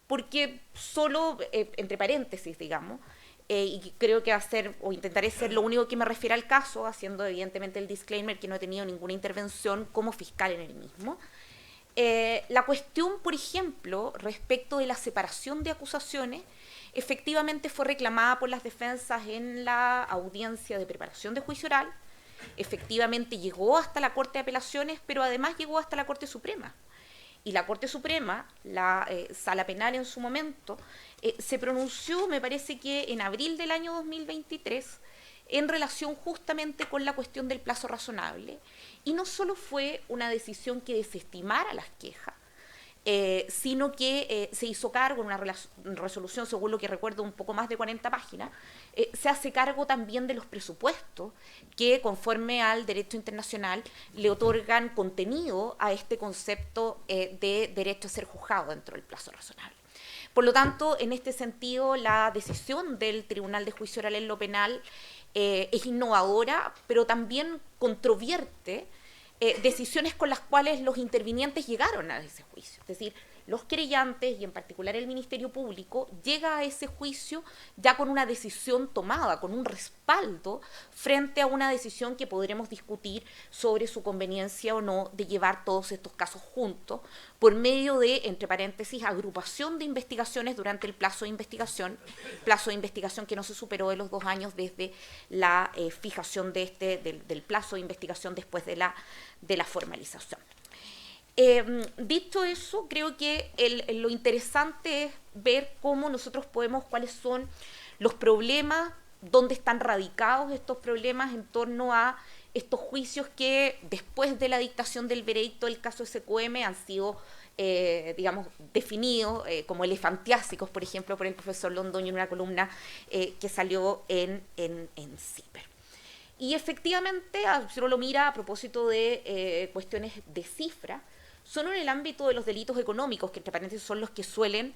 Porque solo, entre paréntesis, digamos, y creo que va a ser, o intentaré ser lo único que me refiere al caso, haciendo evidentemente el disclaimer que no he tenido ninguna intervención como fiscal en el mismo. La cuestión, por ejemplo, respecto de la separación de acusaciones, efectivamente fue reclamada por las defensas en la audiencia de preparación de juicio oral, efectivamente llegó hasta la Corte de Apelaciones, pero además llegó hasta la Corte Suprema. Y la Corte Suprema, la Sala Penal en su momento, se pronunció, me parece que en abril del año 2023, en relación justamente con la cuestión del plazo razonable. Y no solo fue una decisión que desestimara las quejas, sino que se hizo cargo en una resolución, según lo que recuerdo, un poco más de 40 páginas, se hace cargo también de los presupuestos que, conforme al derecho internacional, le otorgan contenido a este concepto de derecho a ser juzgado dentro del plazo razonable. Por lo tanto, en este sentido, la decisión del Tribunal de Juicio Oral en lo penal es innovadora, pero también controvierte decisiones con las cuales los intervinientes llegaron a ese juicio. Es decir, los querellantes y en particular el Ministerio Público llega a ese juicio ya con una decisión tomada, con un respaldo frente a una decisión que podremos discutir sobre su conveniencia o no de llevar todos estos casos juntos por medio de, entre paréntesis, agrupación de investigaciones durante el plazo de investigación que no se superó de los 2 años desde la fijación del plazo de investigación después de la formalización. Dicho eso, creo que lo interesante es ver cómo nosotros cuáles son los problemas, dónde están radicados estos problemas en torno a estos juicios que después de la dictación del veredicto del caso SQM han sido, digamos, definidos como elefantiásicos, por ejemplo, por el profesor Londoño en una columna que salió en CIPER. Y efectivamente, si uno lo mira a propósito de cuestiones de cifra, son en el ámbito de los delitos económicos, que entre paréntesis son los que suelen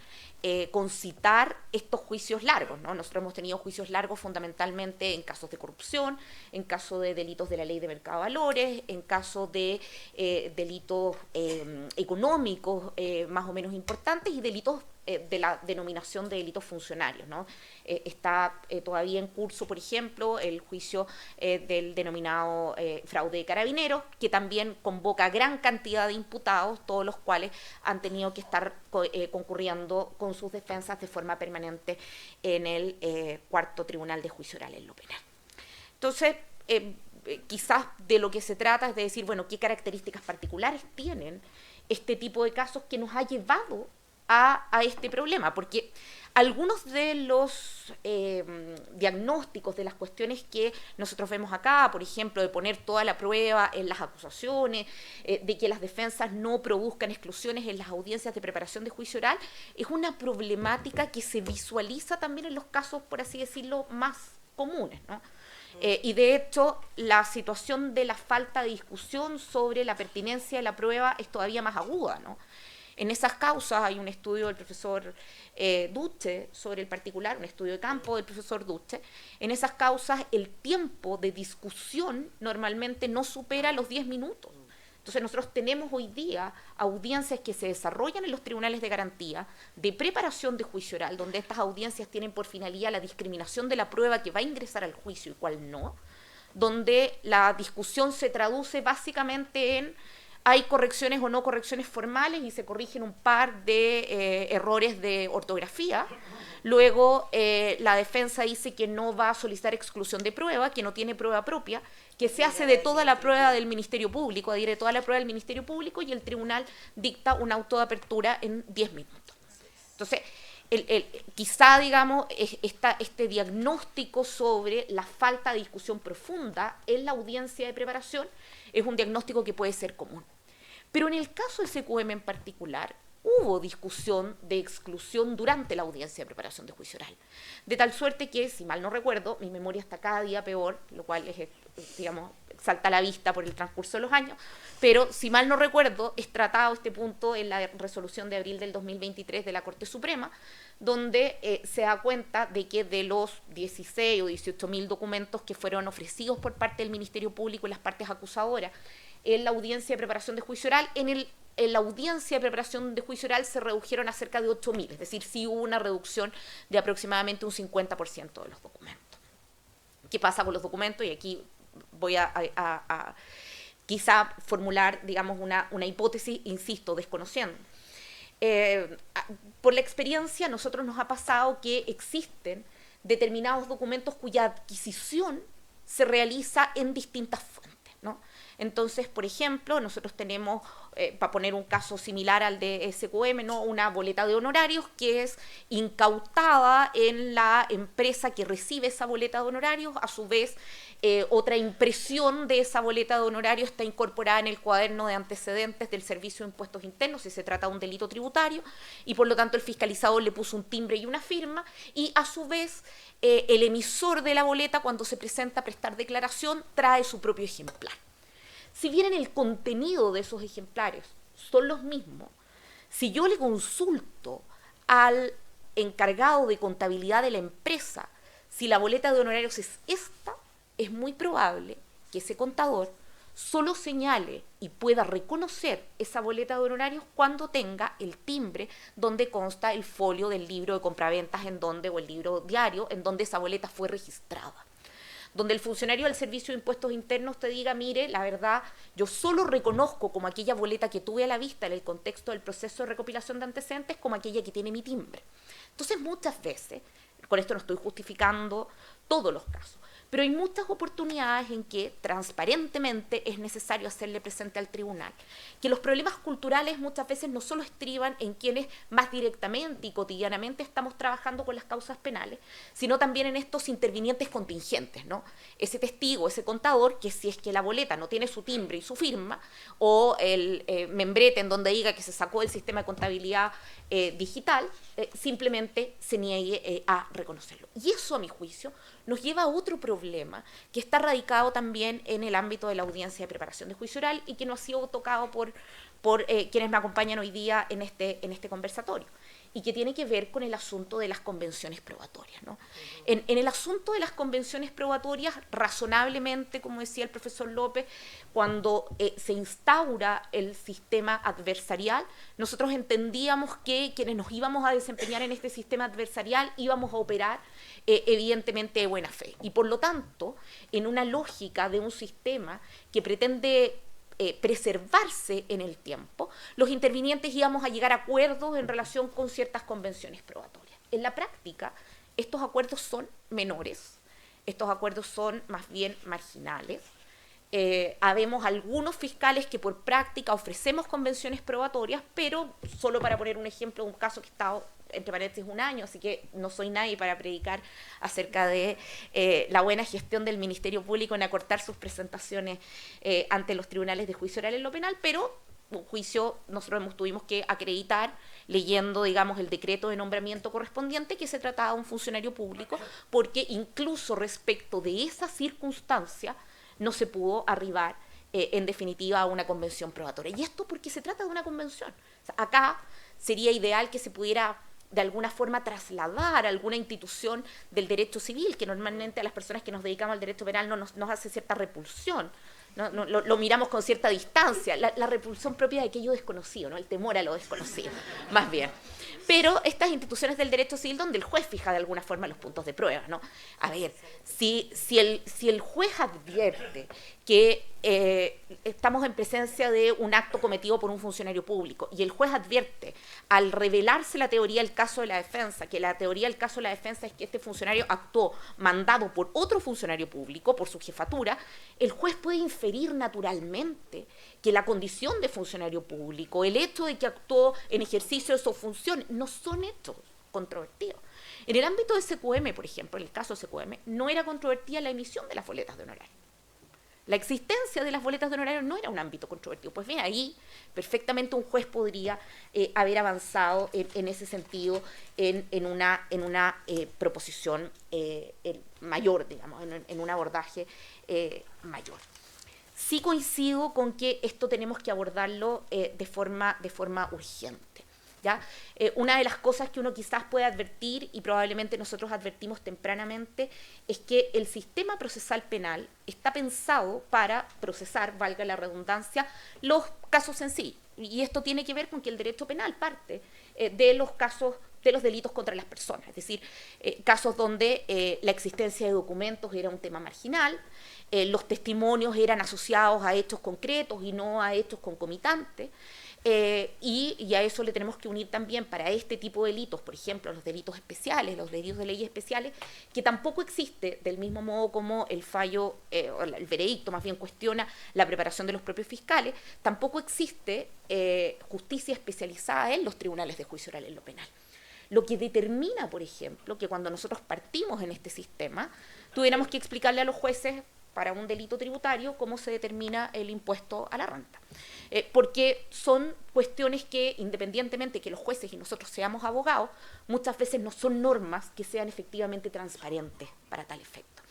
concitar estos juicios largos, ¿no? Nosotros hemos tenido juicios largos fundamentalmente en casos de corrupción, en caso de delitos de la ley de mercado de valores, en caso de delitos económicos más o menos importantes y delitos de la denominación de delitos funcionarios, ¿no? Está todavía en curso, por ejemplo, el juicio del denominado fraude de carabineros, que también convoca gran cantidad de imputados, todos los cuales han tenido que estar concurriendo con sus defensas de forma permanente en el cuarto Tribunal de Juicio Oral en lo penal. Entonces, quizás de lo que se trata es de decir, bueno, qué características particulares tienen este tipo de casos que nos ha llevado a este problema, porque algunos de los diagnósticos de las cuestiones que nosotros vemos acá, por ejemplo, de poner toda la prueba en las acusaciones, de que las defensas no produzcan exclusiones en las audiencias de preparación de juicio oral, es una problemática que se visualiza también en los casos, por así decirlo, más comunes, ¿no? Y de hecho, la situación de la falta de discusión sobre la pertinencia de la prueba es todavía más aguda, ¿no? En esas causas hay un estudio del profesor Duche sobre el particular, un estudio de campo del profesor Duche. En esas causas el tiempo de discusión normalmente no supera los 10 minutos. Entonces nosotros tenemos hoy día audiencias que se desarrollan en los tribunales de garantía, de preparación de juicio oral, donde estas audiencias tienen por finalidad la discriminación de la prueba que va a ingresar al juicio y cuál no, donde la discusión se traduce básicamente en hay correcciones o no correcciones formales y se corrigen un par de errores de ortografía. Luego la defensa dice que no va a solicitar exclusión de prueba, que no tiene prueba propia, que se hace de toda la prueba del Ministerio Público, adhiere toda la prueba del Ministerio Público y el tribunal dicta un auto de apertura en 10 minutos. Entonces, quizá, digamos, este diagnóstico sobre la falta de discusión profunda en la audiencia de preparación es un diagnóstico que puede ser común. Pero en el caso del SQM en particular, hubo discusión de exclusión durante la audiencia de preparación de juicio oral. De tal suerte que, si mal no recuerdo, mi memoria está cada día peor, lo cual es, digamos, salta a la vista por el transcurso de los años, pero si mal no recuerdo, es tratado este punto en la resolución de abril del 2023 de la Corte Suprema, donde se da cuenta de que de los 16 o 18.000 documentos que fueron ofrecidos por parte del Ministerio Público y las partes acusadoras en la audiencia de preparación de juicio oral, en la audiencia de preparación de juicio oral se redujeron a cerca de 8.000, es decir, sí hubo una reducción de aproximadamente un 50% de los documentos. ¿Qué pasa con los documentos? Y aquí voy a quizá formular, digamos, una hipótesis, insisto, desconociendo. Por la experiencia, a nosotros nos ha pasado que existen determinados documentos cuya adquisición se realiza en distintas fuentes, ¿no? Entonces, por ejemplo, nosotros tenemos, para poner un caso similar al de SQM, ¿no?, una boleta de honorarios que es incautada en la empresa que recibe esa boleta de honorarios. A su vez, otra impresión de esa boleta de honorarios está incorporada en el cuaderno de antecedentes del Servicio de Impuestos Internos, si se trata de un delito tributario, y por lo tanto el fiscalizador le puso un timbre y una firma, y a su vez el emisor de la boleta, cuando se presenta a prestar declaración, trae su propio ejemplar. Si bien en el contenido de esos ejemplares son los mismos, si yo le consulto al encargado de contabilidad de la empresa, si la boleta de honorarios es esta, es muy probable que ese contador solo señale y pueda reconocer esa boleta de honorarios cuando tenga el timbre donde consta el folio del libro de compraventas o el libro diario en donde esa boleta fue registrada. Donde el funcionario del Servicio de Impuestos Internos te diga, mire, la verdad, yo solo reconozco como aquella boleta que tuve a la vista en el contexto del proceso de recopilación de antecedentes como aquella que tiene mi timbre. Entonces, muchas veces, con esto no estoy justificando todos los casos, pero hay muchas oportunidades en que transparentemente es necesario hacerle presente al tribunal que los problemas culturales muchas veces no solo estriban en quienes más directamente y cotidianamente estamos trabajando con las causas penales, sino también en estos intervinientes contingentes, ¿no? Ese testigo, ese contador, que si es que la boleta no tiene su timbre y su firma, o el membrete en donde diga que se sacó del sistema de contabilidad digital, simplemente se niegue a reconocerlo. Y eso, a mi juicio, nos lleva a otro problema que está radicado también en el ámbito de la audiencia de preparación de juicio oral y que no ha sido tocado por quienes me acompañan hoy día en este conversatorio, y que tiene que ver con el asunto de las convenciones probatorias, ¿no? En el asunto de las convenciones probatorias, razonablemente, como decía el profesor López, cuando se instaura el sistema adversarial, nosotros entendíamos que quienes nos íbamos a desempeñar en este sistema adversarial íbamos a operar evidentemente de buena fe. Y por lo tanto, en una lógica de un sistema que pretende preservarse en el tiempo, los intervinientes íbamos a llegar a acuerdos en relación con ciertas convenciones probatorias. En la práctica, estos acuerdos son menores, estos acuerdos son más bien marginales. Habemos algunos fiscales que por práctica ofrecemos convenciones probatorias, pero solo para poner un ejemplo, un caso que he estado entre paréntesis un año, así que no soy nadie para predicar acerca de la buena gestión del Ministerio Público en acortar sus presentaciones ante los tribunales de juicio oral en lo penal, pero un juicio nosotros tuvimos que acreditar leyendo, digamos, el decreto de nombramiento correspondiente que se trataba de un funcionario público, porque incluso respecto de esa circunstancia no se pudo arribar en definitiva a una convención probatoria. Y esto porque se trata de una convención. O sea, acá sería ideal que se pudiera de alguna forma trasladar a alguna institución del derecho civil, que normalmente a las personas que nos dedicamos al derecho penal nos hace cierta repulsión, ¿no? Lo miramos con cierta distancia, la repulsión propia de aquello desconocido, ¿no? El temor a lo desconocido, más bien. Pero estas instituciones del derecho civil donde el juez fija de alguna forma los puntos de prueba, ¿no? A ver, si el juez advierte que estamos en presencia de un acto cometido por un funcionario público y el juez advierte, al revelarse la teoría del caso de la defensa, que la teoría del caso de la defensa es que este funcionario actuó mandado por otro funcionario público, por su jefatura, el juez puede inferir naturalmente que la condición de funcionario público, el hecho de que actuó en ejercicio de su función, no son hechos controvertidos. En el ámbito de SQM, por ejemplo, en el caso de SQM, no era controvertida la emisión de las boletas de honorario. La existencia de las boletas de honorario no era un ámbito controvertido. Pues bien, ahí perfectamente un juez podría haber avanzado en ese sentido en una proposición mayor, digamos, en un abordaje mayor. Sí coincido con que esto tenemos que abordarlo de forma urgente. ¿Ya? Una de las cosas que uno quizás puede advertir, y probablemente nosotros advertimos tempranamente, es que el sistema procesal penal está pensado para procesar, valga la redundancia, los casos en sí. Y esto tiene que ver con que el derecho penal parte de los casos de los delitos contra las personas, es decir, casos donde la existencia de documentos era un tema marginal, los testimonios eran asociados a hechos concretos y no a hechos concomitantes. Y a eso le tenemos que unir también para este tipo de delitos, por ejemplo, los delitos especiales, los delitos de leyes especiales, que tampoco existe, del mismo modo como el fallo, o el veredicto más bien cuestiona la preparación de los propios fiscales, tampoco existe justicia especializada en los tribunales de juicio oral en lo penal. Lo que determina, por ejemplo, que cuando nosotros partimos en este sistema, tuviéramos que explicarle a los jueces para un delito tributario cómo se determina el impuesto a la renta. Porque son cuestiones que, independientemente que los jueces y nosotros seamos abogados, muchas veces no son normas que sean efectivamente transparentes para tal efecto.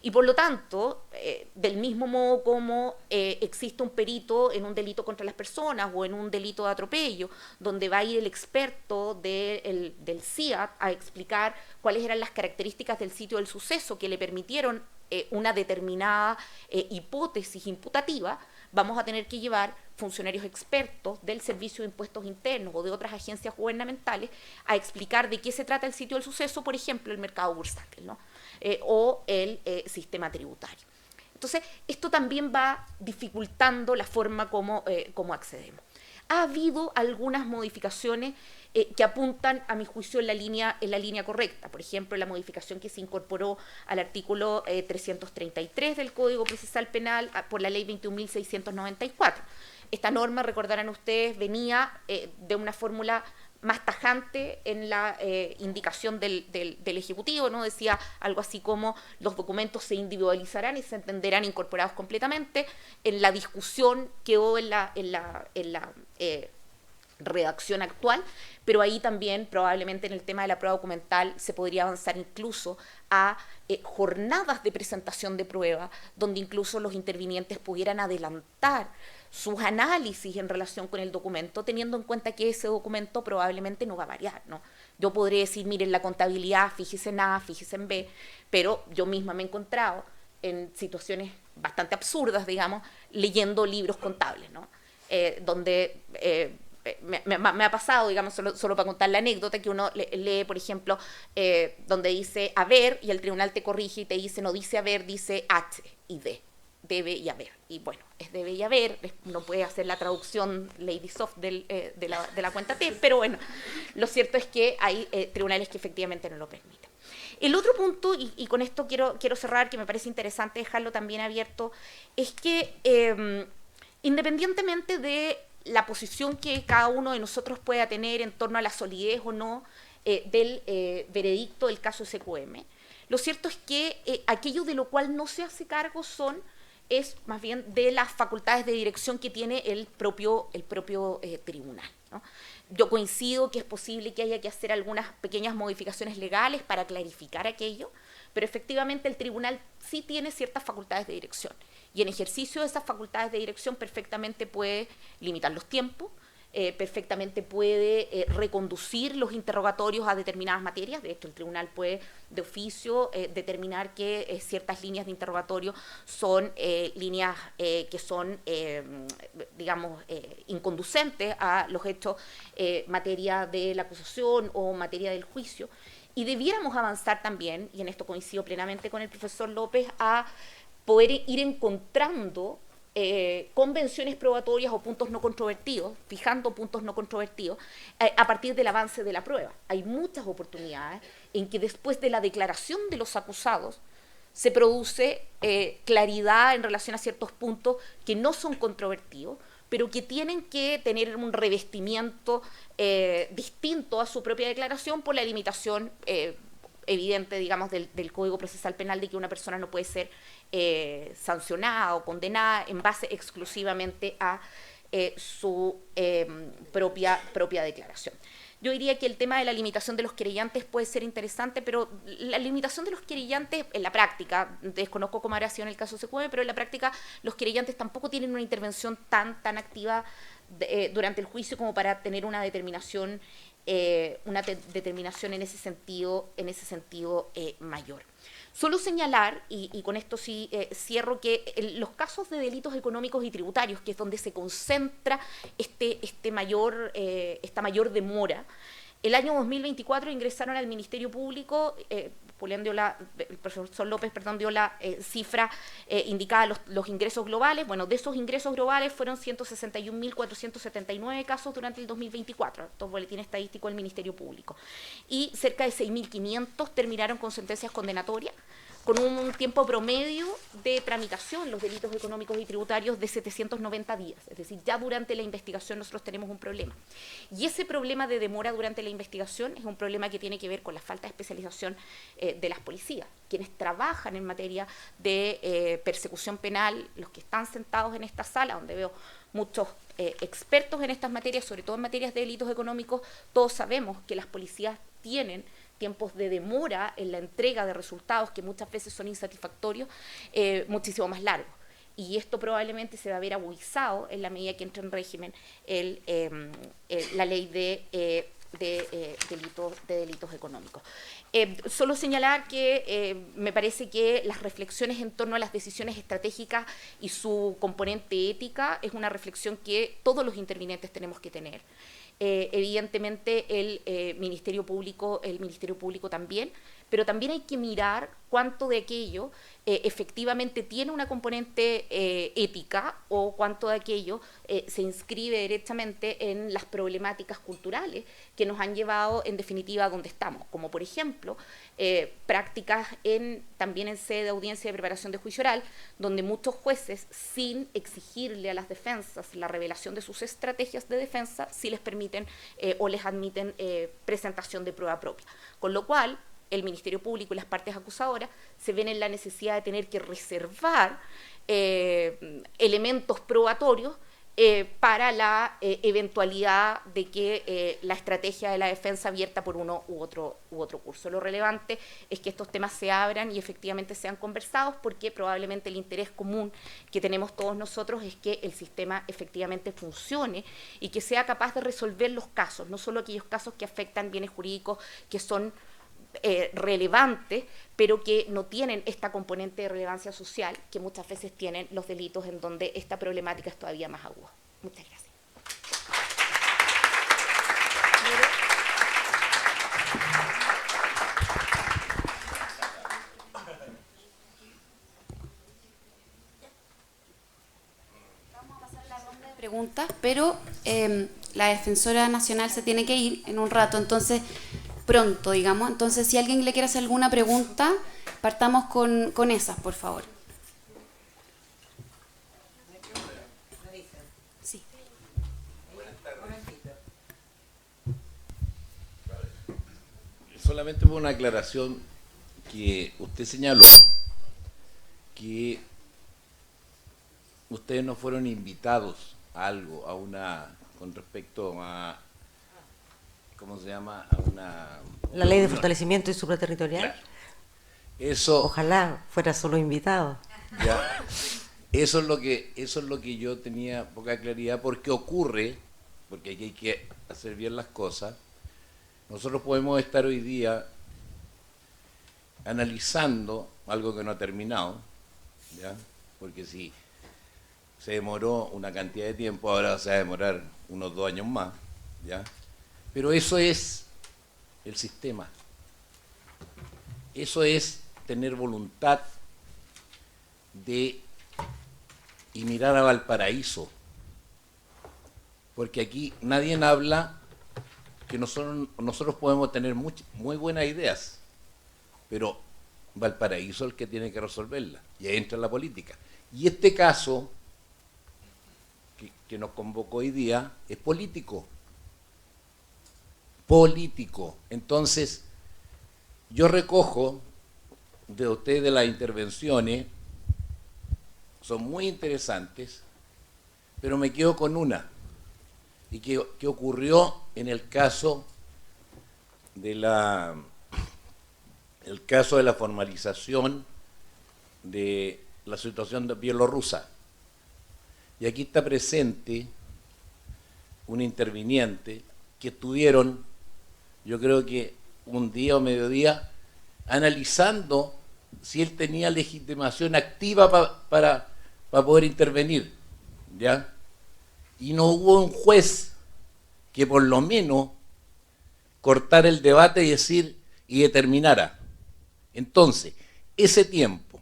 Y por lo tanto, del mismo modo como existe un perito en un delito contra las personas o en un delito de atropello, donde va a ir el experto del CIAT a explicar cuáles eran las características del sitio del suceso que le permitieron una determinada hipótesis imputativa, vamos a tener que llevar funcionarios expertos del Servicio de Impuestos Internos o de otras agencias gubernamentales a explicar de qué se trata el sitio del suceso, por ejemplo, el mercado bursátil, ¿no? O el sistema tributario. Entonces, esto también va dificultando la forma como accedemos. Ha habido algunas modificaciones que apuntan, a mi juicio, en la línea correcta. Por ejemplo, la modificación que se incorporó al artículo 333 del Código Procesal Penal por la Ley 21.694. Esta norma, recordarán ustedes, venía de una fórmula más tajante en la indicación del Ejecutivo, ¿no? Decía algo así como los documentos se individualizarán y se entenderán incorporados completamente. En la discusión quedó en la redacción actual, pero ahí también probablemente en el tema de la prueba documental se podría avanzar incluso a jornadas de presentación de prueba, donde incluso los intervinientes pudieran adelantar sus análisis en relación con el documento, teniendo en cuenta que ese documento probablemente no va a variar, ¿no? Yo podría decir, miren, la contabilidad, fíjese en A, fíjese en B, pero yo misma me he encontrado en situaciones bastante absurdas, digamos, leyendo libros contables, ¿no? Donde me ha pasado, digamos, solo para contar la anécdota, que uno lee, por ejemplo, donde dice haber y el tribunal te corrige y te dice, no dice haber, dice H y D, debe y haber. Y bueno, es debe y haber, no puede hacer la traducción Lady Soft de la cuenta T, pero bueno, lo cierto es que hay tribunales que efectivamente no lo permiten. El otro punto, y con esto quiero cerrar, que me parece interesante dejarlo también abierto, es que independientemente de la posición que cada uno de nosotros pueda tener en torno a la solidez o no del veredicto del caso SQM, lo cierto es que aquello de lo cual no se hace cargo es más bien de las facultades de dirección que tiene el propio tribunal, ¿no? Yo coincido que es posible que haya que hacer algunas pequeñas modificaciones legales para clarificar aquello, pero efectivamente el tribunal sí tiene ciertas facultades de dirección. Y en ejercicio de esas facultades de dirección perfectamente puede limitar los tiempos, perfectamente puede reconducir los interrogatorios a determinadas materias. De hecho, el tribunal puede de oficio determinar que ciertas líneas de interrogatorio son líneas que son, digamos, inconducentes a los hechos materia de la acusación o materia del juicio. Y debiéramos avanzar también, y en esto coincido plenamente con el profesor López, a poder ir encontrando convenciones probatorias o puntos no controvertidos, fijando puntos no controvertidos, a partir del avance de la prueba. Hay muchas oportunidades en que después de la declaración de los acusados se produce claridad en relación a ciertos puntos que no son controvertidos, pero que tienen que tener un revestimiento distinto a su propia declaración por la limitación evidente, digamos, del Código Procesal Penal, de que una persona no puede ser sancionada o condenada en base exclusivamente a su propia declaración. Yo diría que el tema de la limitación de los querellantes puede ser interesante, pero la limitación de los querellantes en la práctica, desconozco cómo habrá sido en el caso SQM, pero en la práctica los querellantes tampoco tienen una intervención tan activa durante el juicio como para tener una determinación en ese sentido mayor. Solo señalar, y con esto sí cierro, que los casos de delitos económicos y tributarios, que es donde se concentra esta mayor demora, el año 2024 ingresaron al Ministerio Público, el profesor López, dio la cifra indicada, los ingresos globales. Bueno, de esos ingresos globales fueron 161.479 casos durante el 2024, estos boletines estadísticos del Ministerio Público. Y cerca de 6.500 terminaron con sentencias condenatorias, con un tiempo promedio de tramitación, los delitos económicos y tributarios, de 790 días. Es decir, ya durante la investigación nosotros tenemos un problema. Y ese problema de demora durante la investigación es un problema que tiene que ver con la falta de especialización de las policías. Quienes trabajan en materia de persecución penal, los que están sentados en esta sala, donde veo muchos expertos en estas materias, sobre todo en materias de delitos económicos, todos sabemos que las policías tienen tiempos de demora en la entrega de resultados, que muchas veces son insatisfactorios, muchísimo más largos. Y esto probablemente se va a ver agudizado en la medida que entre en régimen la ley de delitos económicos. Solo señalar que me parece que las reflexiones en torno a las decisiones estratégicas y su componente ética es una reflexión que todos los intervinientes tenemos que tener. Evidentemente el Ministerio Público también, pero también hay que mirar cuánto de aquello efectivamente tiene una componente ética o cuánto de aquello se inscribe directamente en las problemáticas culturales que nos han llevado en definitiva a donde estamos, como por ejemplo prácticas también en sede de audiencia de preparación de juicio oral, donde muchos jueces, sin exigirle a las defensas la revelación de sus estrategias de defensa, sí les permiten o les admiten presentación de prueba propia. Con lo cual, el Ministerio Público y las partes acusadoras se ven en la necesidad de tener que reservar elementos probatorios para la eventualidad de que la estrategia de la defensa vierta por uno u otro curso. Lo relevante es que estos temas se abran y efectivamente sean conversados, porque probablemente el interés común que tenemos todos nosotros es que el sistema efectivamente funcione y que sea capaz de resolver los casos, no solo aquellos casos que afectan bienes jurídicos que son relevantes, pero que no tienen esta componente de relevancia social que muchas veces tienen los delitos en donde esta problemática es todavía más aguda. Muchas gracias.
Vamos a pasar la ronda de preguntas, pero la defensora nacional se tiene que ir en un rato, entonces pronto, digamos. Entonces, si alguien le quiere hacer alguna pregunta, partamos con esas, por favor. Sí.
Solamente por una aclaración, que usted señaló que ustedes no fueron invitados a algo, con respecto a, ¿cómo se llama?
La ley de fortalecimiento y supraterritorial.
Claro. Eso,
Ojalá fuera solo invitado.
ya, eso es lo que yo tenía poca claridad, porque ocurre, porque aquí hay que hacer bien las cosas. Nosotros podemos estar hoy día analizando algo que no ha terminado, ¿ya? Porque si se demoró una cantidad de tiempo, ahora se va a demorar unos 2 años más, ¿ya? Pero eso es el sistema. Eso es tener voluntad y mirar a Valparaíso. Porque aquí nadie habla que nosotros podemos tener muy buenas ideas, pero Valparaíso es el que tiene que resolverla, y ahí entra la política. Y este caso que nos convocó hoy día es político. Entonces, yo recojo de ustedes de las intervenciones, son muy interesantes, pero me quedo con una, y que ocurrió en el caso de la formalización de la situación de bielorrusa. Y aquí está presente un interviniente que estuvieron, yo creo que un día o mediodía, analizando si él tenía legitimación activa para poder intervenir, ¿ya? Y no hubo un juez que por lo menos cortara el debate y determinara. Entonces, ese tiempo,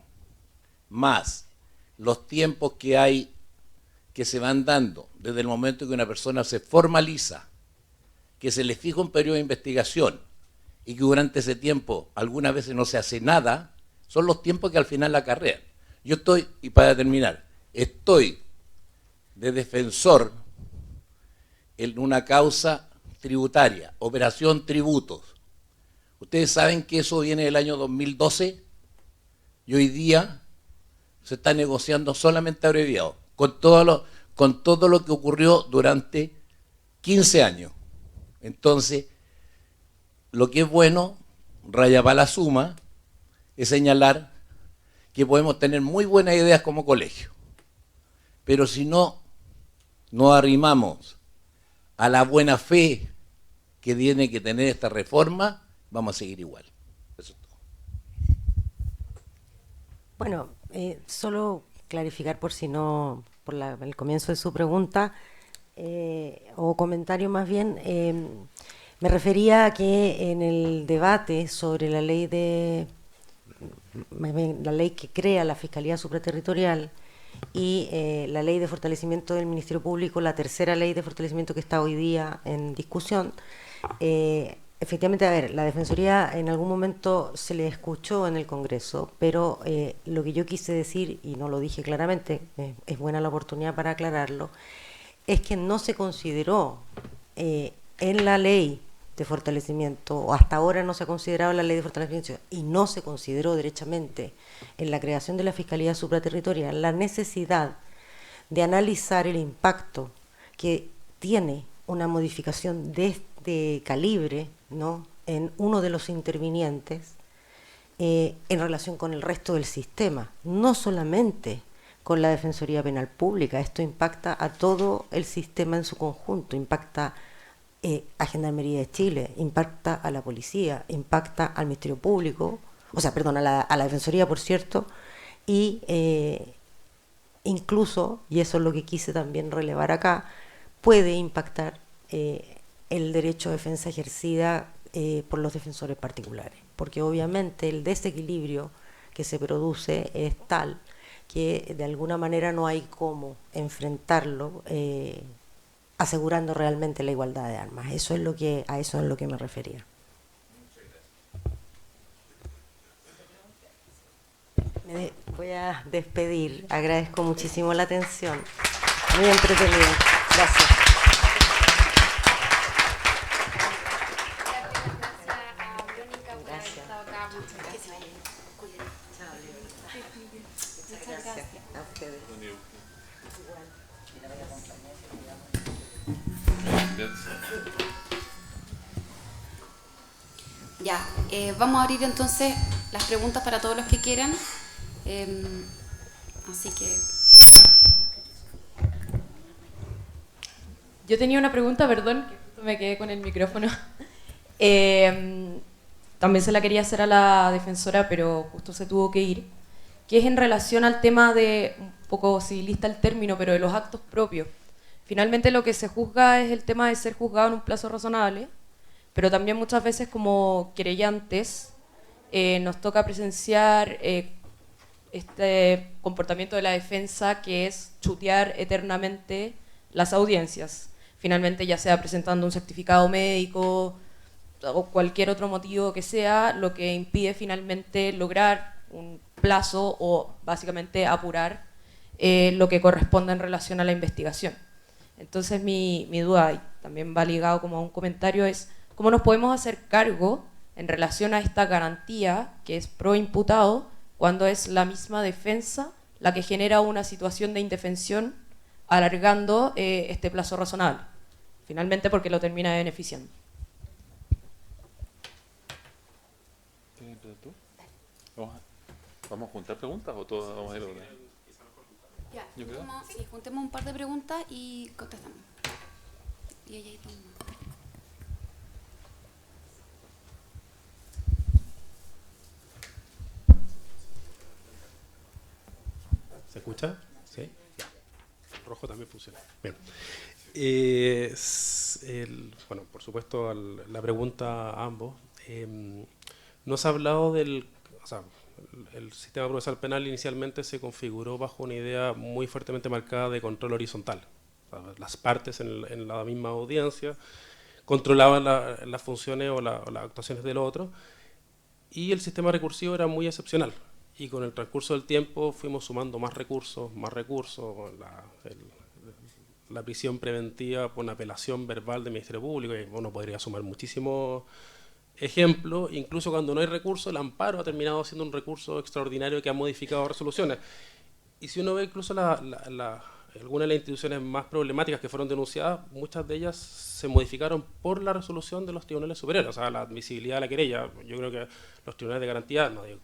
más los tiempos que hay, que se van dando desde el momento que una persona se formaliza, que se le fija un periodo de investigación y que durante ese tiempo algunas veces no se hace nada, son los tiempos que al final la acarrean. Yo estoy, y para terminar, estoy de defensor en una causa tributaria, Operación Tributos. Ustedes saben que eso viene del año 2012 y hoy día se está negociando solamente abreviado, con todo lo que ocurrió durante 15 años. Entonces, lo que es bueno raya para la suma, es señalar que podemos tener muy buenas ideas como colegio, pero si no nos arrimamos a la buena fe que tiene que tener esta reforma, vamos a seguir igual. Eso es todo.
Bueno, solo clarificar por si no, por el comienzo de su pregunta, o comentario más bien, me refería a que en el debate sobre la ley la ley que crea la Fiscalía Supraterritorial y la ley de fortalecimiento del Ministerio Público, la tercera ley de fortalecimiento que está hoy día en discusión, efectivamente, a ver, la Defensoría en algún momento se le escuchó en el Congreso, pero lo que yo quise decir, y no lo dije claramente, es buena la oportunidad para aclararlo, es que no se consideró en la ley de fortalecimiento, o hasta ahora no se ha considerado la ley de fortalecimiento, y no se consideró derechamente en la creación de la Fiscalía Supraterritorial la necesidad de analizar el impacto que tiene una modificación de este calibre, ¿no?, en uno de los intervinientes en relación con el resto del sistema, no solamente con la Defensoría Penal Pública. Esto impacta a todo el sistema en su conjunto, impacta a Gendarmería de Chile, impacta a la Policía, impacta al Ministerio Público, o sea, perdón, a la Defensoría, por cierto, y incluso, y eso es lo que quise también relevar acá, puede impactar el derecho a defensa ejercida por los defensores particulares, porque obviamente el desequilibrio que se produce es tal que de alguna manera no hay cómo enfrentarlo asegurando realmente la igualdad de armas. A eso es lo que me refería. Voy a despedir. Agradezco muchísimo la atención. Muy entretenido. Gracias.
Ya, vamos a abrir entonces las preguntas para todos los que quieran. Así que...
Yo tenía una pregunta, perdón, que justo me quedé con el micrófono. También se la quería hacer a la defensora, pero justo se tuvo que ir, que es en relación al tema de, un poco civilista el término, pero de los actos propios. Finalmente lo que se juzga es el tema de ser juzgado en un plazo razonable, pero también muchas veces como querellantes nos toca presenciar este comportamiento de la defensa, que es chutear eternamente las audiencias. Finalmente, ya sea presentando un certificado médico o cualquier otro motivo que sea, lo que impide finalmente lograr un plazo o básicamente apurar lo que corresponde en relación a la investigación. Entonces mi duda, y también va ligado como a un comentario, es cómo nos podemos hacer cargo en relación a esta garantía que es pro imputado cuando es la misma defensa la que genera una situación de indefensión alargando este plazo razonable, finalmente porque lo termina beneficiando.
¿Vamos a juntar preguntas o todas vamos a ir a una?
Ya,
Yo creo.
sí, juntemos un par de preguntas y contestamos. Y ella y tú.
¿Se escucha? Sí. Ya. El rojo también funciona. Bien. Bueno, por supuesto, la pregunta a ambos. No se ha hablado del... O sea, el sistema procesal penal inicialmente se configuró bajo una idea muy fuertemente marcada de control horizontal. O sea, las partes en la misma audiencia controlaban las funciones o las actuaciones del otro, y el sistema recursivo era muy excepcional. Y con el transcurso del tiempo fuimos sumando más recursos, la prisión preventiva por una apelación verbal del Ministerio Público, y uno podría sumar muchísimos ejemplos. Incluso cuando no hay recursos, el amparo ha terminado siendo un recurso extraordinario que ha modificado resoluciones. Y si uno ve incluso algunas de las instituciones más problemáticas que fueron denunciadas, muchas de ellas se modificaron por la resolución de los tribunales superiores, o sea, la admisibilidad de la querella. Yo creo que los tribunales de garantía, no digo,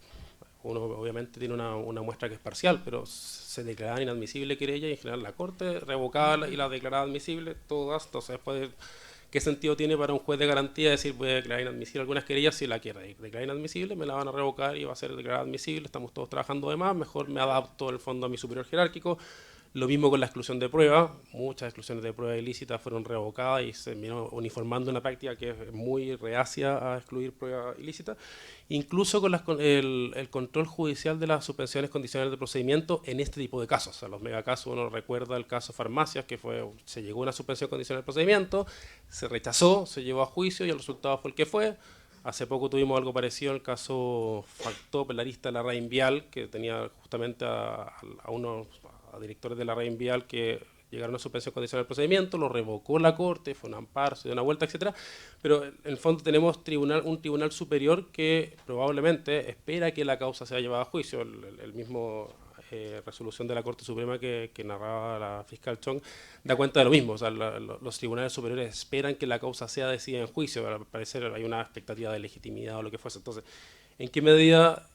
uno obviamente tiene una muestra que es parcial, pero se declaraban inadmisible querella y en general la Corte revocaba y la declaraba admisible, todas. Entonces, después, ¿qué sentido tiene para un juez de garantía decir voy a declarar inadmisible algunas querellas? Si la quiere declarar inadmisible, me la van a revocar y va a ser declarada admisible, estamos todos trabajando de más, mejor me adapto en el fondo a mi superior jerárquico. Lo mismo con la exclusión de prueba, muchas exclusiones de prueba ilícitas fueron revocadas y se vino uniformando una práctica que es muy reacia a excluir prueba ilícita, incluso con el control judicial de las suspensiones condicionales de procedimiento en este tipo de casos. O sea, los megacasos, uno recuerda el caso Farmacias, que se llegó a una suspensión condicional de procedimiento, se rechazó, se llevó a juicio y el resultado fue el que fue. Hace poco tuvimos algo parecido en el caso Factop, el arista de la red Vial, que tenía justamente a directores de la red Vial que llegaron a suspensión condicional del procedimiento, lo revocó la Corte, fue un amparo, se dio una vuelta, etcétera. Pero en el fondo tenemos un tribunal superior que probablemente espera que la causa sea llevada a juicio. El mismo resolución de la Corte Suprema que narraba la fiscal Chong da cuenta de lo mismo. O sea, los tribunales superiores esperan que la causa sea decidida en juicio. Al parecer hay una expectativa de legitimidad o lo que fuese. Entonces, ¿en qué medida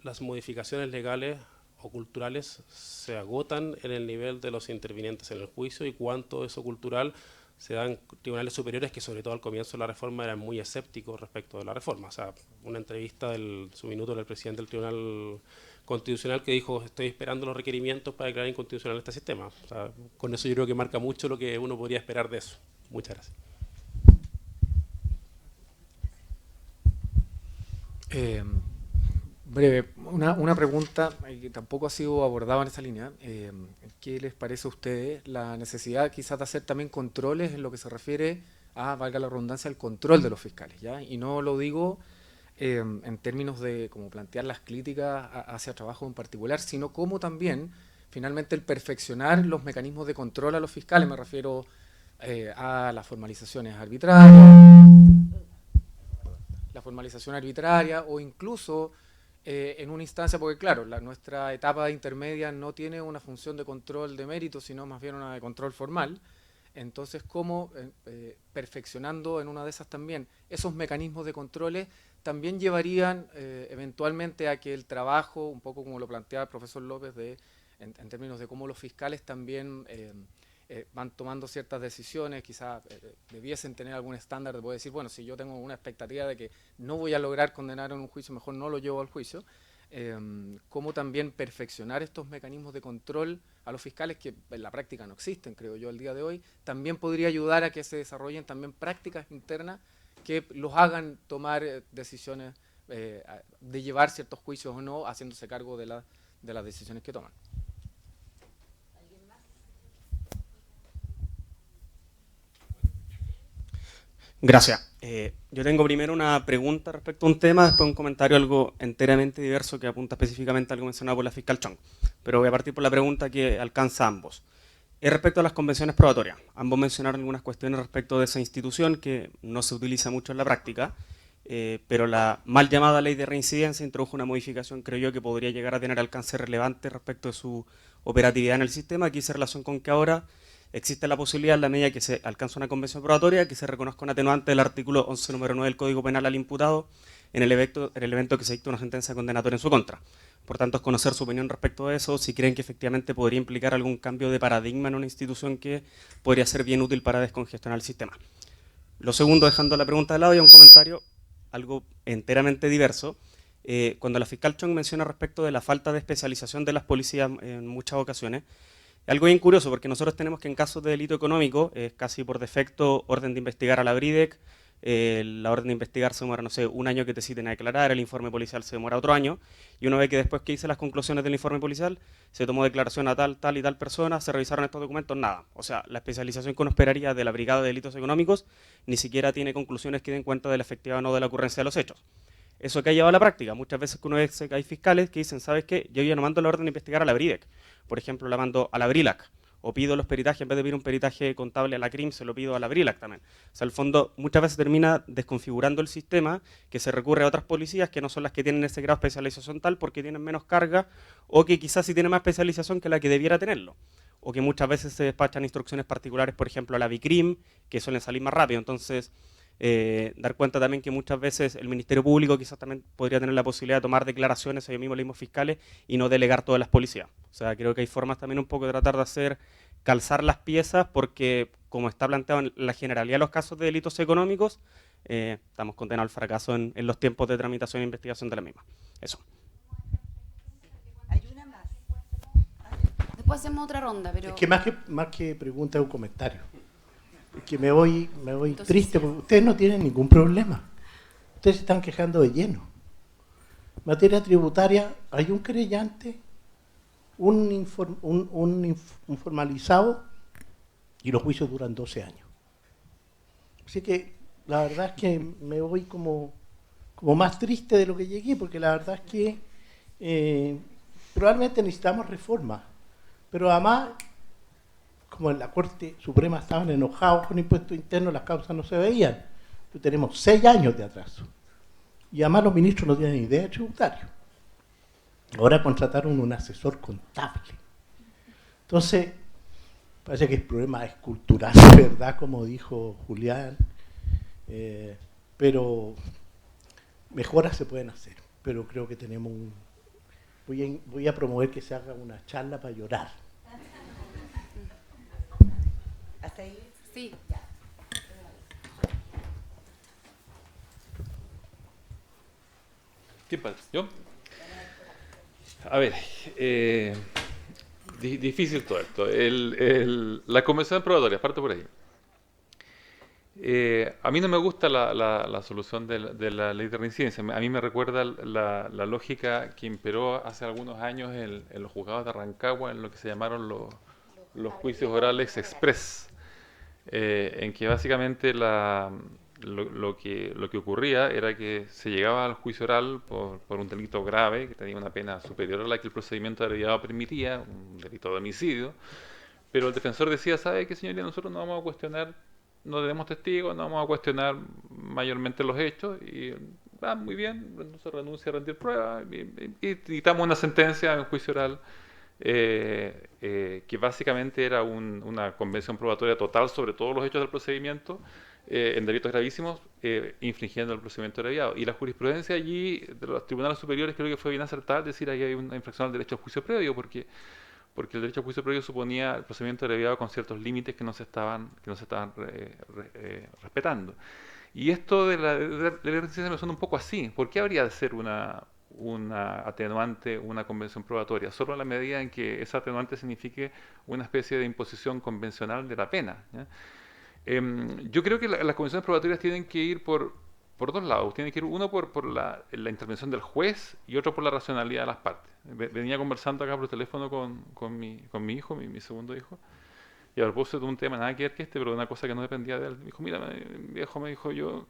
las modificaciones legales o culturales se agotan en el nivel de los intervinientes en el juicio y cuánto de eso cultural se da en tribunales superiores que sobre todo al comienzo de la reforma eran muy escépticos respecto de la reforma? O sea, una entrevista su minuto del presidente del Tribunal Constitucional que dijo estoy esperando los requerimientos para declarar inconstitucional este sistema. O sea, con eso yo creo que marca mucho lo que uno podría esperar de eso. Muchas gracias.
Breve, una pregunta que tampoco ha sido abordada en esa línea. ¿Qué les parece a ustedes la necesidad quizás de hacer también controles en lo que se refiere a, valga la redundancia, el control de los fiscales? ¿Ya? Y no lo digo en términos de como plantear las críticas hacia trabajo en particular, sino como también finalmente el perfeccionar los mecanismos de control a los fiscales. Me refiero a las formalizaciones arbitrarias, o incluso en una instancia, porque claro, nuestra etapa intermedia no tiene una función de control de mérito, sino más bien una de control formal. Entonces, ¿cómo perfeccionando en una de esas también esos mecanismos de controles también llevarían eventualmente a que el trabajo, un poco como lo planteaba el profesor López, en términos de cómo los fiscales también van tomando ciertas decisiones, quizás debiesen tener algún estándar de poder decir, bueno, si yo tengo una expectativa de que no voy a lograr condenar en un juicio, mejor no lo llevo al juicio? Cómo también perfeccionar estos mecanismos de control a los fiscales que en la práctica no existen, creo yo, al día de hoy, también podría ayudar a que se desarrollen también prácticas internas que los hagan tomar decisiones de llevar ciertos juicios o no, haciéndose cargo de las decisiones que toman.
Gracias. Yo tengo primero una pregunta respecto a un tema, después un comentario algo enteramente diverso que apunta específicamente a algo mencionado por la fiscal Chong. Pero voy a partir por la pregunta que alcanza a ambos. Es respecto a las convenciones probatorias. Ambos mencionaron algunas cuestiones respecto de esa institución que no se utiliza mucho en la práctica, pero la mal llamada ley de reincidencia introdujo una modificación, creo yo, que podría llegar a tener alcance relevante respecto de su operatividad en el sistema, que hice relación con que ahora existe la posibilidad, en la medida que se alcanza una convención probatoria, que se reconozca un atenuante del artículo 11, número 9 del Código Penal al imputado en el evento que se dicte una sentencia condenatoria en su contra. Por tanto, es conocer su opinión respecto a eso, si creen que efectivamente podría implicar algún cambio de paradigma en una institución que podría ser bien útil para descongestionar el sistema. Lo segundo, dejando la pregunta de lado, y un comentario algo enteramente diverso. Cuando la fiscal Chong menciona respecto de la falta de especialización de las policías en muchas ocasiones, algo bien curioso, porque nosotros tenemos que en casos de delito económico, casi por defecto, orden de investigar a la BRIDEC, la orden de investigar se demora, no sé, un año que te citen a declarar, el informe policial se demora otro año, y uno ve que después que hice las conclusiones del informe policial, se tomó declaración a tal y tal persona, se revisaron estos documentos, nada. O sea, la especialización que uno esperaría de la Brigada de Delitos Económicos ni siquiera tiene conclusiones que den cuenta de la efectiva o no de la ocurrencia de los hechos. Eso que ha llevado a la práctica, muchas veces que uno ve que hay fiscales que dicen, ¿sabes qué? Yo ya no mando la orden de investigar a la BRIDEC, por ejemplo, la mando a la BRILAC, o pido los peritajes, en vez de pedir un peritaje contable a la CRIM, se lo pido a la BRILAC también. O sea, al fondo, muchas veces termina desconfigurando el sistema, que se recurre a otras policías que no son las que tienen ese grado de especialización tal porque tienen menos carga, o que quizás sí tienen más especialización que la que debiera tenerlo. o que muchas veces se despachan instrucciones particulares, por ejemplo, a la BICRIM, que suelen salir más rápido. Entonces, dar cuenta también que muchas veces el Ministerio Público quizás también podría tener la posibilidad de tomar declaraciones, ellos mismos, los mismos fiscales, y no delegar todas las policías. O sea, creo que hay formas también un poco de tratar de hacer calzar las piezas, porque como está planteado en la generalidad de los casos de delitos económicos, estamos condenados al fracaso en los tiempos de tramitación e investigación de la misma. Eso.
Hay una más.
Después hacemos otra ronda, pero...
Es que más que pregunta es un comentario. Es que me voy
Entonces,
triste porque ustedes no tienen ningún problema. Ustedes se están quejando de lleno. Materia tributaria, hay un querellante, un formalizado, y los juicios duran 12 años. Así que la verdad es que me voy como más triste de lo que llegué, porque la verdad es que probablemente necesitamos reformas, pero además, como en la Corte Suprema estaban enojados con impuestos internos, las causas no se veían. Entonces, tenemos 6 años de atraso. Y además los ministros no tienen idea de tributario. Ahora contrataron un asesor contable. Entonces, parece que el problema es cultural, ¿verdad? Como dijo Julián. Pero mejoras se pueden hacer. Pero creo que tenemos voy a promover que se haga una charla para llorar.
¿Hasta ahí?
Sí.
¿Quién parte? ¿Yo? A ver, difícil todo esto. La convención probatoria, parto por ahí. A mí no me gusta la solución de la ley de reincidencia. A mí me recuerda la lógica que imperó hace algunos años en los juzgados de Rancagua, en lo que se llamaron los juicios orales express, en que básicamente lo que ocurría era que se llegaba al juicio oral por un delito grave, que tenía una pena superior a la que el procedimiento abreviado permitía, un delito de homicidio, pero el defensor decía, ¿sabe qué, señoría? Nosotros no vamos a cuestionar, no tenemos testigos, no vamos a cuestionar mayormente los hechos, y va muy bien, entonces renuncia a rendir pruebas, y dictamos una sentencia en juicio oral, que básicamente era una convención probatoria total sobre todos los hechos del procedimiento, en delitos gravísimos, infringiendo el procedimiento abreviado. Y la jurisprudencia allí de los tribunales superiores creo que fue bien acertada, es decir, ahí hay una infracción al derecho al juicio previo, porque el derecho al juicio previo suponía el procedimiento abreviado con ciertos límites que no se estaban respetando. Y esto de la reincidencia me suena un poco así. ¿Por qué habría de ser una atenuante, una convención probatoria? Solo en la medida en que esa atenuante signifique una especie de imposición convencional de la pena, ¿ya? Yo creo que las convenciones probatorias tienen que ir por dos lados. Tienen que ir uno por la intervención del juez y otro por la racionalidad de las partes. Venía conversando acá por teléfono con mi hijo, mi segundo hijo, y a propósito de un tema nada que ver que pero una cosa que no dependía de él. Me dijo, mira, viejo, me dijo, yo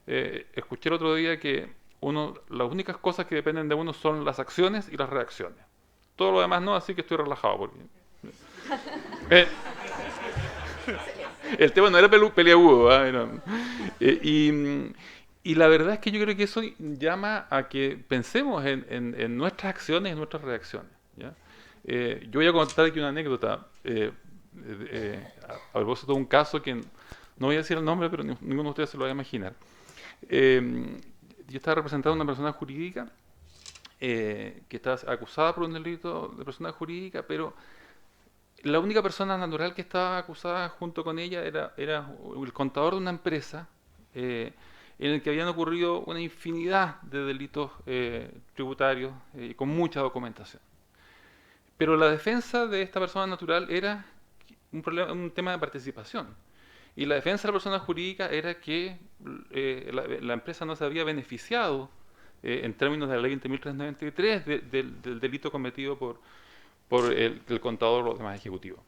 escuché el otro día que las únicas cosas que dependen de uno son las acciones y las reacciones. Todo lo demás no, así que estoy relajado. Porque el tema no era peliagudo, y la verdad es que yo creo que eso llama a que pensemos en nuestras acciones y nuestras reacciones, ¿ya? Yo voy a contar aquí una anécdota a propósito de un caso que no voy a decir el nombre, pero ninguno de ustedes se lo va a imaginar. Yo estaba representando a una persona jurídica que estaba acusada por un delito de persona jurídica, pero la única persona natural que estaba acusada junto con ella era el contador de una empresa en el que habían ocurrido una infinidad de delitos tributarios con mucha documentación. Pero la defensa de esta persona natural era un tema de participación. Y la defensa de la persona jurídica era que la empresa no se había beneficiado en términos de la ley 20.393 del delito cometido por el contador o los demás ejecutivos.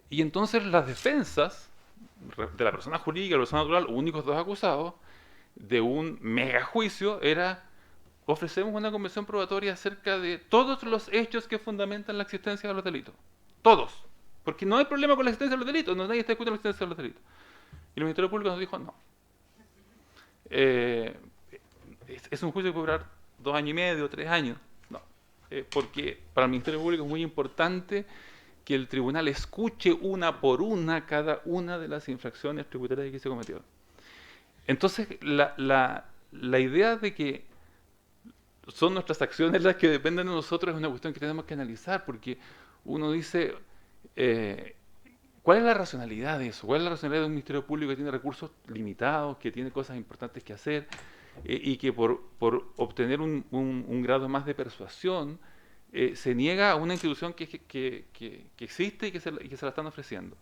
Y entonces las defensas de la persona jurídica y la persona natural, únicos dos acusados, de un mega juicio, era ofrecemos una convención probatoria acerca de todos los hechos que fundamentan la existencia de los delitos. Todos. Porque no hay problema con la existencia de los delitos, nadie está discutiendo la existencia de los delitos. Y el Ministerio Público nos dijo, no. Es un juicio que puede durar 2 años y medio, 3 años. No. Porque para el Ministerio Público es muy importante que el tribunal escuche una por una cada una de las infracciones tributarias que se cometió. Entonces, la idea de que son nuestras acciones las que dependen de nosotros es una cuestión que tenemos que analizar, porque uno dice, ¿cuál es la racionalidad de eso? ¿Cuál es la racionalidad de un Ministerio Público que tiene recursos limitados, que tiene cosas importantes que hacer, y que por obtener un grado más de persuasión se niega a una institución que existe y que se la están ofreciendo?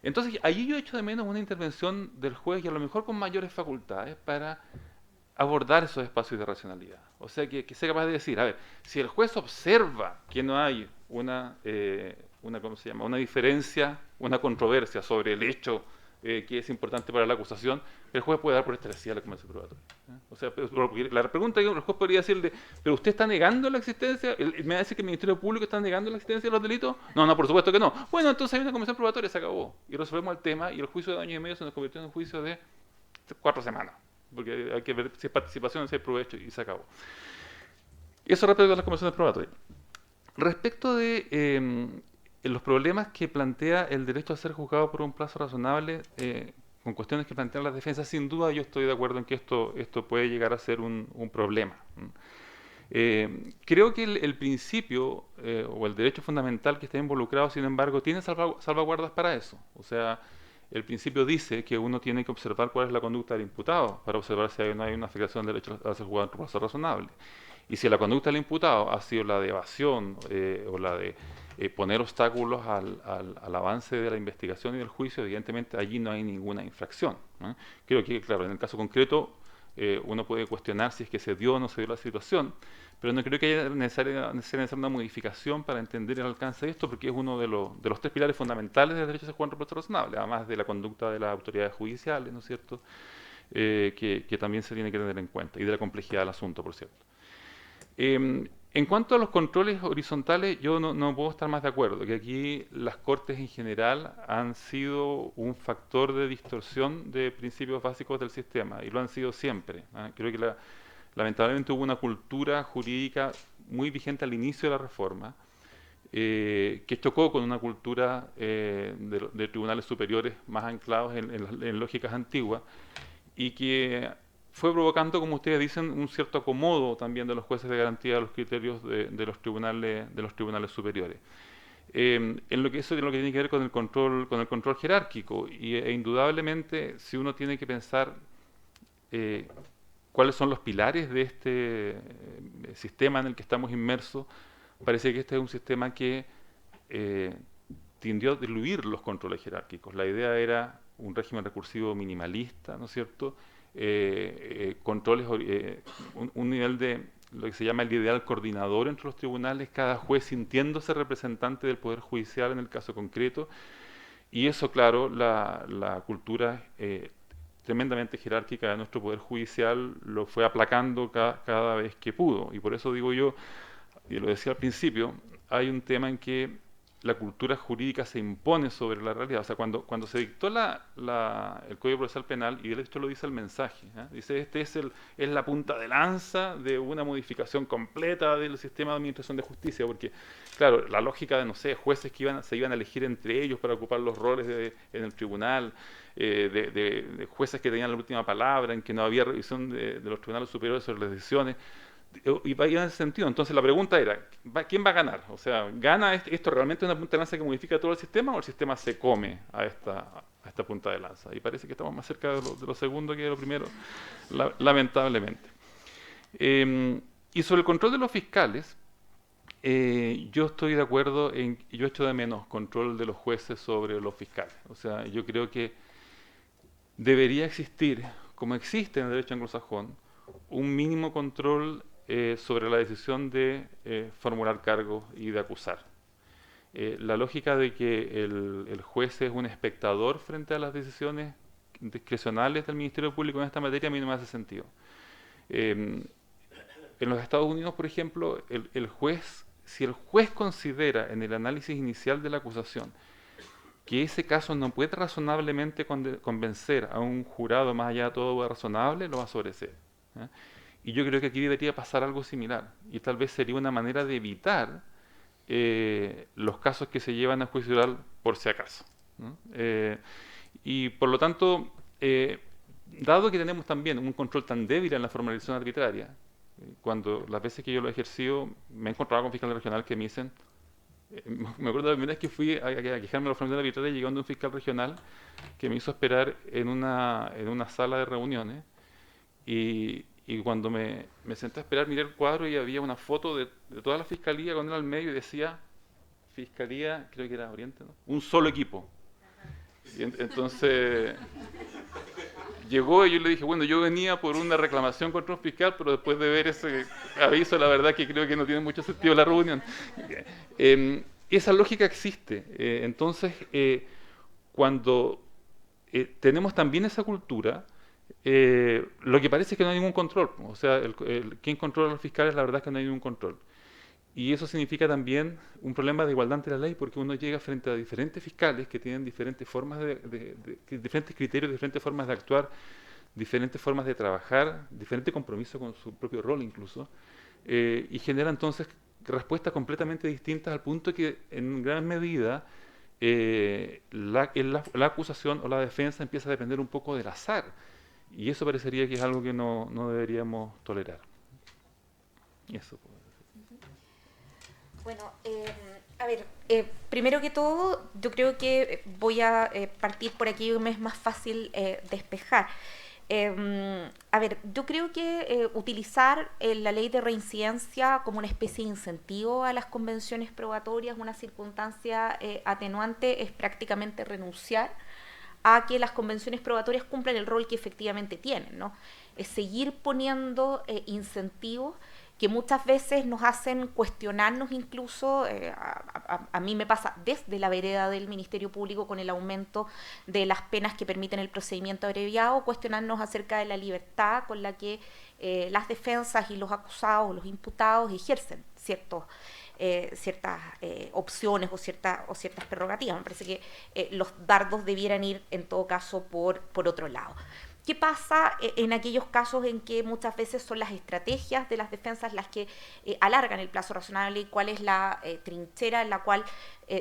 Entonces, allí yo echo de menos una intervención del juez, y a lo mejor con mayores facultades, para abordar esos espacios de racionalidad. O sea, que sea capaz de decir, a ver, si el juez observa que no hay ¿cómo se llama?, una diferencia, una controversia sobre el hecho que es importante para la acusación, el juez puede dar por establecida la convención probatoria. O sea, la pregunta que el juez podría decirle, ¿pero usted está negando la existencia? ¿Me va a decir que el Ministerio Público está negando la existencia de los delitos? No, por supuesto que no. Bueno, entonces hay una convención probatoria, se acabó. Y resolvemos el tema, y el juicio de año y medio se nos convirtió en un juicio de 4 semanas. Porque hay que ver si hay participación, si hay provecho, y se acabó. Eso respecto a las convenciones probatorias. Respecto de los problemas que plantea el derecho a ser juzgado por un plazo razonable, con cuestiones que plantean las defensas, sin duda yo estoy de acuerdo en que esto puede llegar a ser un problema. Creo que el principio o el derecho fundamental que está involucrado, sin embargo, tiene salvaguardas para eso. O sea, el principio dice que uno tiene que observar cuál es la conducta del imputado para observar si no hay una afectación del derecho a ser juzgado por plazo razonable. Y si la conducta del imputado ha sido la de evasión o la de poner obstáculos al avance de la investigación y del juicio, evidentemente allí no hay ninguna infracción, ¿no? Creo que, claro, en el caso concreto uno puede cuestionar si es que se dio o no se dio la situación, pero no creo que haya necesaria hacer una modificación para entender el alcance de esto, porque es uno de los 3 pilares fundamentales del derecho a ser juzgado por plazo razonable, además de la conducta de las autoridades judiciales, ¿no es cierto?, que también se tiene que tener en cuenta, y de la complejidad del asunto, por cierto. En cuanto a los controles horizontales, yo no puedo estar más de acuerdo, que aquí las Cortes en general han sido un factor de distorsión de principios básicos del sistema, y lo han sido siempre, ¿eh? Creo que lamentablemente hubo una cultura jurídica muy vigente al inicio de la reforma, que chocó con una cultura de tribunales superiores más anclados en lógicas antiguas, y que fue provocando, como ustedes dicen, un cierto acomodo también de los jueces de garantía de los criterios de los tribunales superiores. En lo que tiene que ver con el control jerárquico, e indudablemente, si uno tiene que pensar cuáles son los pilares de este sistema en el que estamos inmersos, parece que este es un sistema que tendió a diluir los controles jerárquicos. La idea era un régimen recursivo minimalista, ¿no es cierto?, controles, un nivel de lo que se llama el ideal coordinador entre los tribunales, cada juez sintiéndose representante del Poder Judicial en el caso concreto, y eso, claro, la cultura tremendamente jerárquica de nuestro Poder Judicial lo fue aplacando cada vez que pudo, y por eso digo yo, y lo decía al principio, hay un tema en que la cultura jurídica se impone sobre la realidad. O sea, cuando se dictó el Código Procesal Penal, y de hecho lo dice el mensaje, dice, este es la punta de lanza de una modificación completa del sistema de administración de justicia, porque, claro, la lógica de, no sé, jueces que se iban a elegir entre ellos para ocupar los roles en el tribunal, de jueces que tenían la última palabra, en que no había revisión de los tribunales superiores sobre las decisiones, y va en ese sentido. Entonces la pregunta era, ¿quién va a ganar? O sea, ¿gana esto realmente una punta de lanza que modifica todo el sistema, o el sistema se come a esta punta de lanza? Y parece que estamos más cerca de lo segundo que de lo primero, lamentablemente. Y sobre el control de los fiscales, yo estoy de acuerdo yo echo de menos control de los jueces sobre los fiscales. O sea, yo creo que debería existir, como existe en el derecho anglosajón, un mínimo control sobre la decisión de formular cargos y de acusar. La lógica de que el juez es un espectador frente a las decisiones discrecionales del Ministerio Público en esta materia a mí no me hace sentido. En los Estados Unidos, por ejemplo, si el juez considera en el análisis inicial de la acusación que ese caso no puede razonablemente convencer a un jurado más allá de todo razonable, lo va a sobreseer. Y yo creo que aquí debería pasar algo similar, y tal vez sería una manera de evitar los casos que se llevan a juicio oral por si acaso, ¿no? Y por lo tanto, dado que tenemos también un control tan débil en la formalización arbitraria, cuando las veces que yo lo he ejercido me he encontrado con fiscales regionales que me dicen, me acuerdo de la primera vez que fui a quejarme de la formalización arbitraria, llegando un fiscal regional que me hizo esperar en una sala de reuniones, y cuando me senté a esperar, miré el cuadro y había una foto de toda la fiscalía con él al medio y decía, Fiscalía, creo que era Oriente, ¿no? Un solo equipo. Y entonces llegó y yo le dije, bueno, yo venía por una reclamación contra un fiscal, pero después de ver ese aviso, la verdad que creo que no tiene mucho sentido la reunión. Esa lógica existe. Entonces, cuando tenemos también esa cultura, lo que parece es que no hay ningún control. O sea, quien controla a los fiscales, la verdad es que no hay ningún control. Y eso significa también un problema de igualdad ante la ley, porque uno llega frente a diferentes fiscales que tienen diferentes formas diferentes criterios, diferentes formas de actuar, diferentes formas de trabajar, diferente compromiso con su propio rol incluso, y genera entonces respuestas completamente distintas, al punto que en gran medida la acusación o la defensa empieza a depender un poco del azar, y eso parecería que es algo que no deberíamos tolerar. Y eso.
Bueno, a ver, primero que todo, yo creo que voy a partir por aquí, me es más fácil despejar. A ver, yo creo que utilizar la ley de reincidencia como una especie de incentivo a las convenciones probatorias, una circunstancia atenuante, es prácticamente renunciar a que las convenciones probatorias cumplan el rol que efectivamente tienen, ¿no? Es seguir poniendo incentivos que muchas veces nos hacen cuestionarnos incluso, a mí me pasa desde la vereda del Ministerio Público con el aumento de las penas que permiten el procedimiento abreviado, cuestionarnos acerca de la libertad con la que las defensas y los acusados, los imputados ejercen ciertas opciones o ciertas prerrogativas. Me parece que los dardos debieran ir en todo caso por otro lado. ¿Qué pasa en aquellos casos en que muchas veces son las estrategias de las defensas las que alargan el plazo razonable, y cuál es la trinchera en la cual,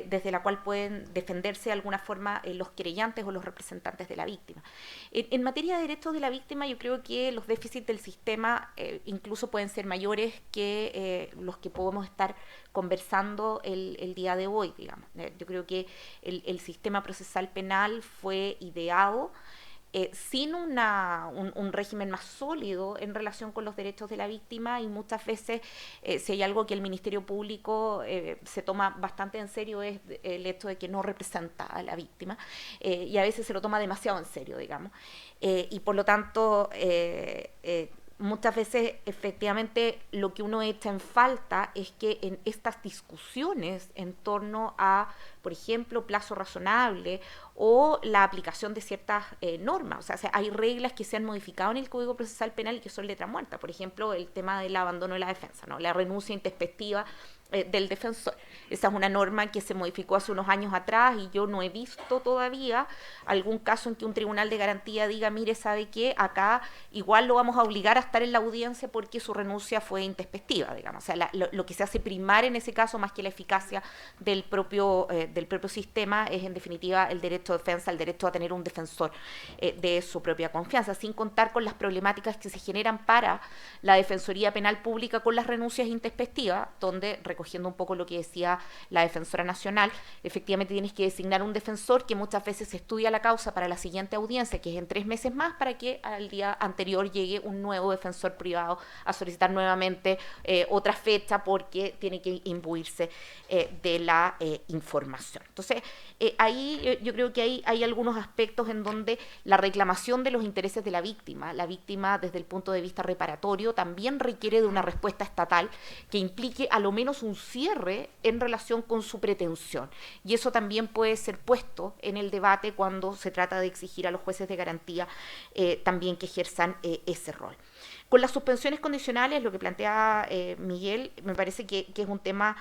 desde la cual pueden defenderse de alguna forma los querellantes o los representantes de la víctima? En materia de derechos de la víctima, yo creo que los déficits del sistema incluso pueden ser mayores que los que podemos estar conversando el día de hoy, digamos. Yo creo que el sistema procesal penal fue ideado sin un régimen más sólido en relación con los derechos de la víctima, y muchas veces si hay algo que el Ministerio Público se toma bastante en serio es el hecho de que no representa a la víctima, y a veces se lo toma demasiado en serio, digamos, y por lo tanto muchas veces efectivamente lo que uno echa en falta es que en estas discusiones en torno a, por ejemplo, plazo razonable o la aplicación de ciertas normas, o sea, hay reglas que se han modificado en el Código Procesal Penal y que son letra muerta. Por ejemplo, el tema del abandono de la defensa, ¿no? La renuncia intempestiva del defensor. Esa es una norma que se modificó hace unos años atrás, y yo no he visto todavía algún caso en que un tribunal de garantía diga, mire, ¿sabe qué? Acá igual lo vamos a obligar a estar en la audiencia porque su renuncia fue intempestiva, digamos. O sea, lo que se hace primar en ese caso, más que la eficacia del propio sistema, es en definitiva el derecho de defensa, el derecho a tener un defensor de su propia confianza, sin contar con las problemáticas que se generan para la Defensoría Penal Pública con las renuncias intempestivas, donde, recogiendo un poco lo que decía la Defensora Nacional, efectivamente tienes que designar un defensor que muchas veces estudia la causa para la siguiente audiencia, que es en 3 meses más, para que al día anterior llegue un nuevo defensor privado a solicitar nuevamente otra fecha, porque tiene que imbuirse de la información. Entonces, ahí yo creo que hay algunos aspectos en donde la reclamación de los intereses de la víctima desde el punto de vista reparatorio, también requiere de una respuesta estatal que implique a lo menos un cierre en relación con su pretensión, y eso también puede ser puesto en el debate cuando se trata de exigir a los jueces de garantía también que ejerzan ese rol. Con las suspensiones condicionales, lo que plantea Miguel, me parece que es un tema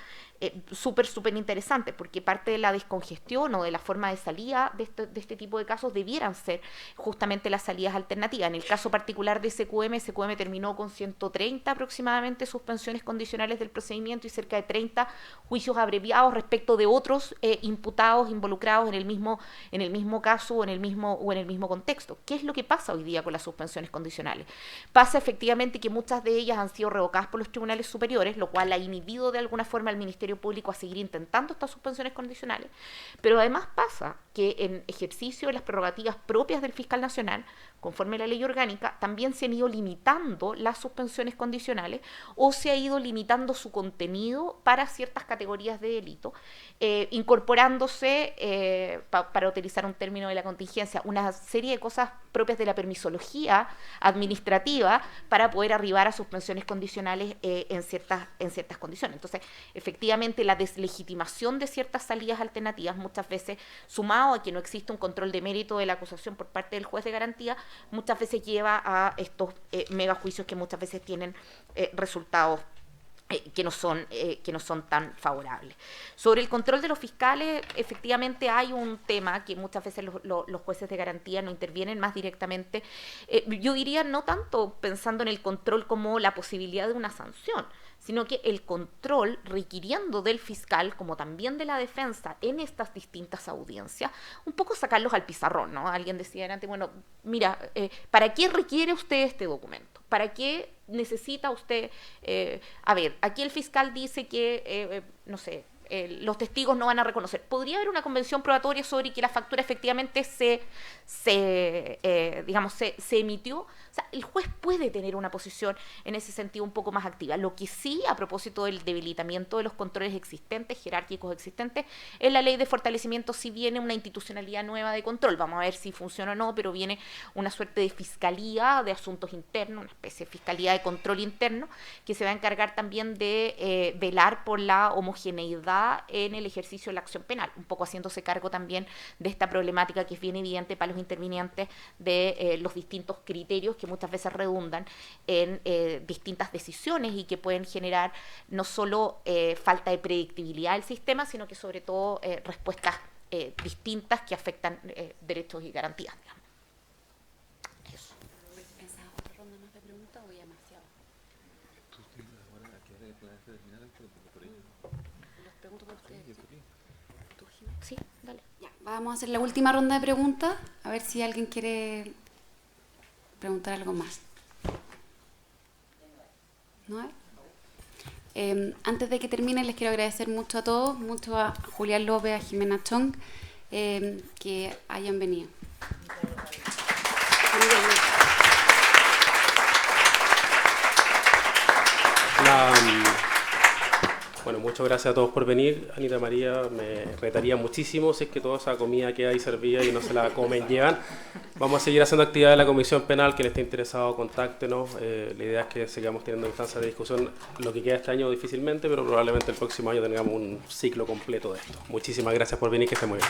súper interesante, porque parte de la descongestión o de la forma de salida de este tipo de casos debieran ser justamente las salidas alternativas. En el caso particular de SQM terminó con 130 aproximadamente suspensiones condicionales del procedimiento y cerca de 30 juicios abreviados respecto de otros imputados involucrados en el mismo caso o en el mismo contexto. ¿Qué es lo que pasa hoy día con las suspensiones condicionales? Pasa efectivamente que muchas de ellas han sido revocadas por los tribunales superiores, lo cual ha inhibido de alguna forma al Ministerio Público a seguir intentando estas suspensiones condicionales, pero además pasa que en ejercicio de las prerrogativas propias del fiscal nacional, conforme a la ley orgánica, también se han ido limitando las suspensiones condicionales o se ha ido limitando su contenido para ciertas categorías de delito, incorporándose, para utilizar un término de la contingencia, una serie de cosas propias de la permisología administrativa para poder arribar a suspensiones condicionales en ciertas condiciones. Entonces, efectivamente, la deslegitimación de ciertas salidas alternativas, muchas veces sumado a que no existe un control de mérito de la acusación por parte del juez de garantía, muchas veces lleva a estos megajuicios que muchas veces tienen resultados que no son tan favorables. Sobre el control de los fiscales, efectivamente hay un tema que muchas veces los jueces de garantía no intervienen más directamente. Yo diría no tanto pensando en el control como la posibilidad de una sanción, sino que el control requiriendo del fiscal, como también de la defensa, en estas distintas audiencias, un poco sacarlos al pizarrón, ¿no? Alguien decía antes, bueno, mira, ¿para qué requiere usted este documento? ¿Para qué necesita usted? A ver, aquí el fiscal dice que, no sé, los testigos no van a reconocer. ¿Podría haber una convención probatoria sobre que la factura efectivamente se emitió? O sea, el juez puede tener una posición en ese sentido un poco más activa. Lo que sí, a propósito del debilitamiento de los controles existentes, jerárquicos existentes, en la ley de fortalecimiento sí viene una institucionalidad nueva de control. Vamos a ver si funciona o no, pero viene una suerte de fiscalía de asuntos internos, una especie de fiscalía de control interno, que se va a encargar también de velar por la homogeneidad en el ejercicio de la acción penal, un poco haciéndose cargo también de esta problemática que es bien evidente para los intervinientes de los distintos criterios que muchas veces redundan en distintas decisiones y que pueden generar no solo falta de predictibilidad del sistema, sino que sobre todo respuestas distintas que afectan derechos y garantías, digamos. Eso.
¿Pensabas otra ronda más de preguntas o ya demasiado? Los pregunto por ustedes.
Sí, dale.
Ya, vamos a hacer la última ronda de preguntas, a ver si alguien quiere preguntar algo más. ¿No hay? Antes de que termine, les quiero agradecer mucho a todos, mucho a Julián López, a Jimena Chong, que hayan venido.
Bueno, muchas gracias a todos por venir. Anita María, me retaría muchísimo si es que toda esa comida que hay servida y no se la comen llevan. Vamos a seguir haciendo actividades de la Comisión Penal. Quien esté interesado, contáctenos. La idea es que sigamos teniendo instancias de discusión lo que queda este año difícilmente, pero probablemente el próximo año tengamos un ciclo completo de esto. Muchísimas gracias por venir, que esté muy bien.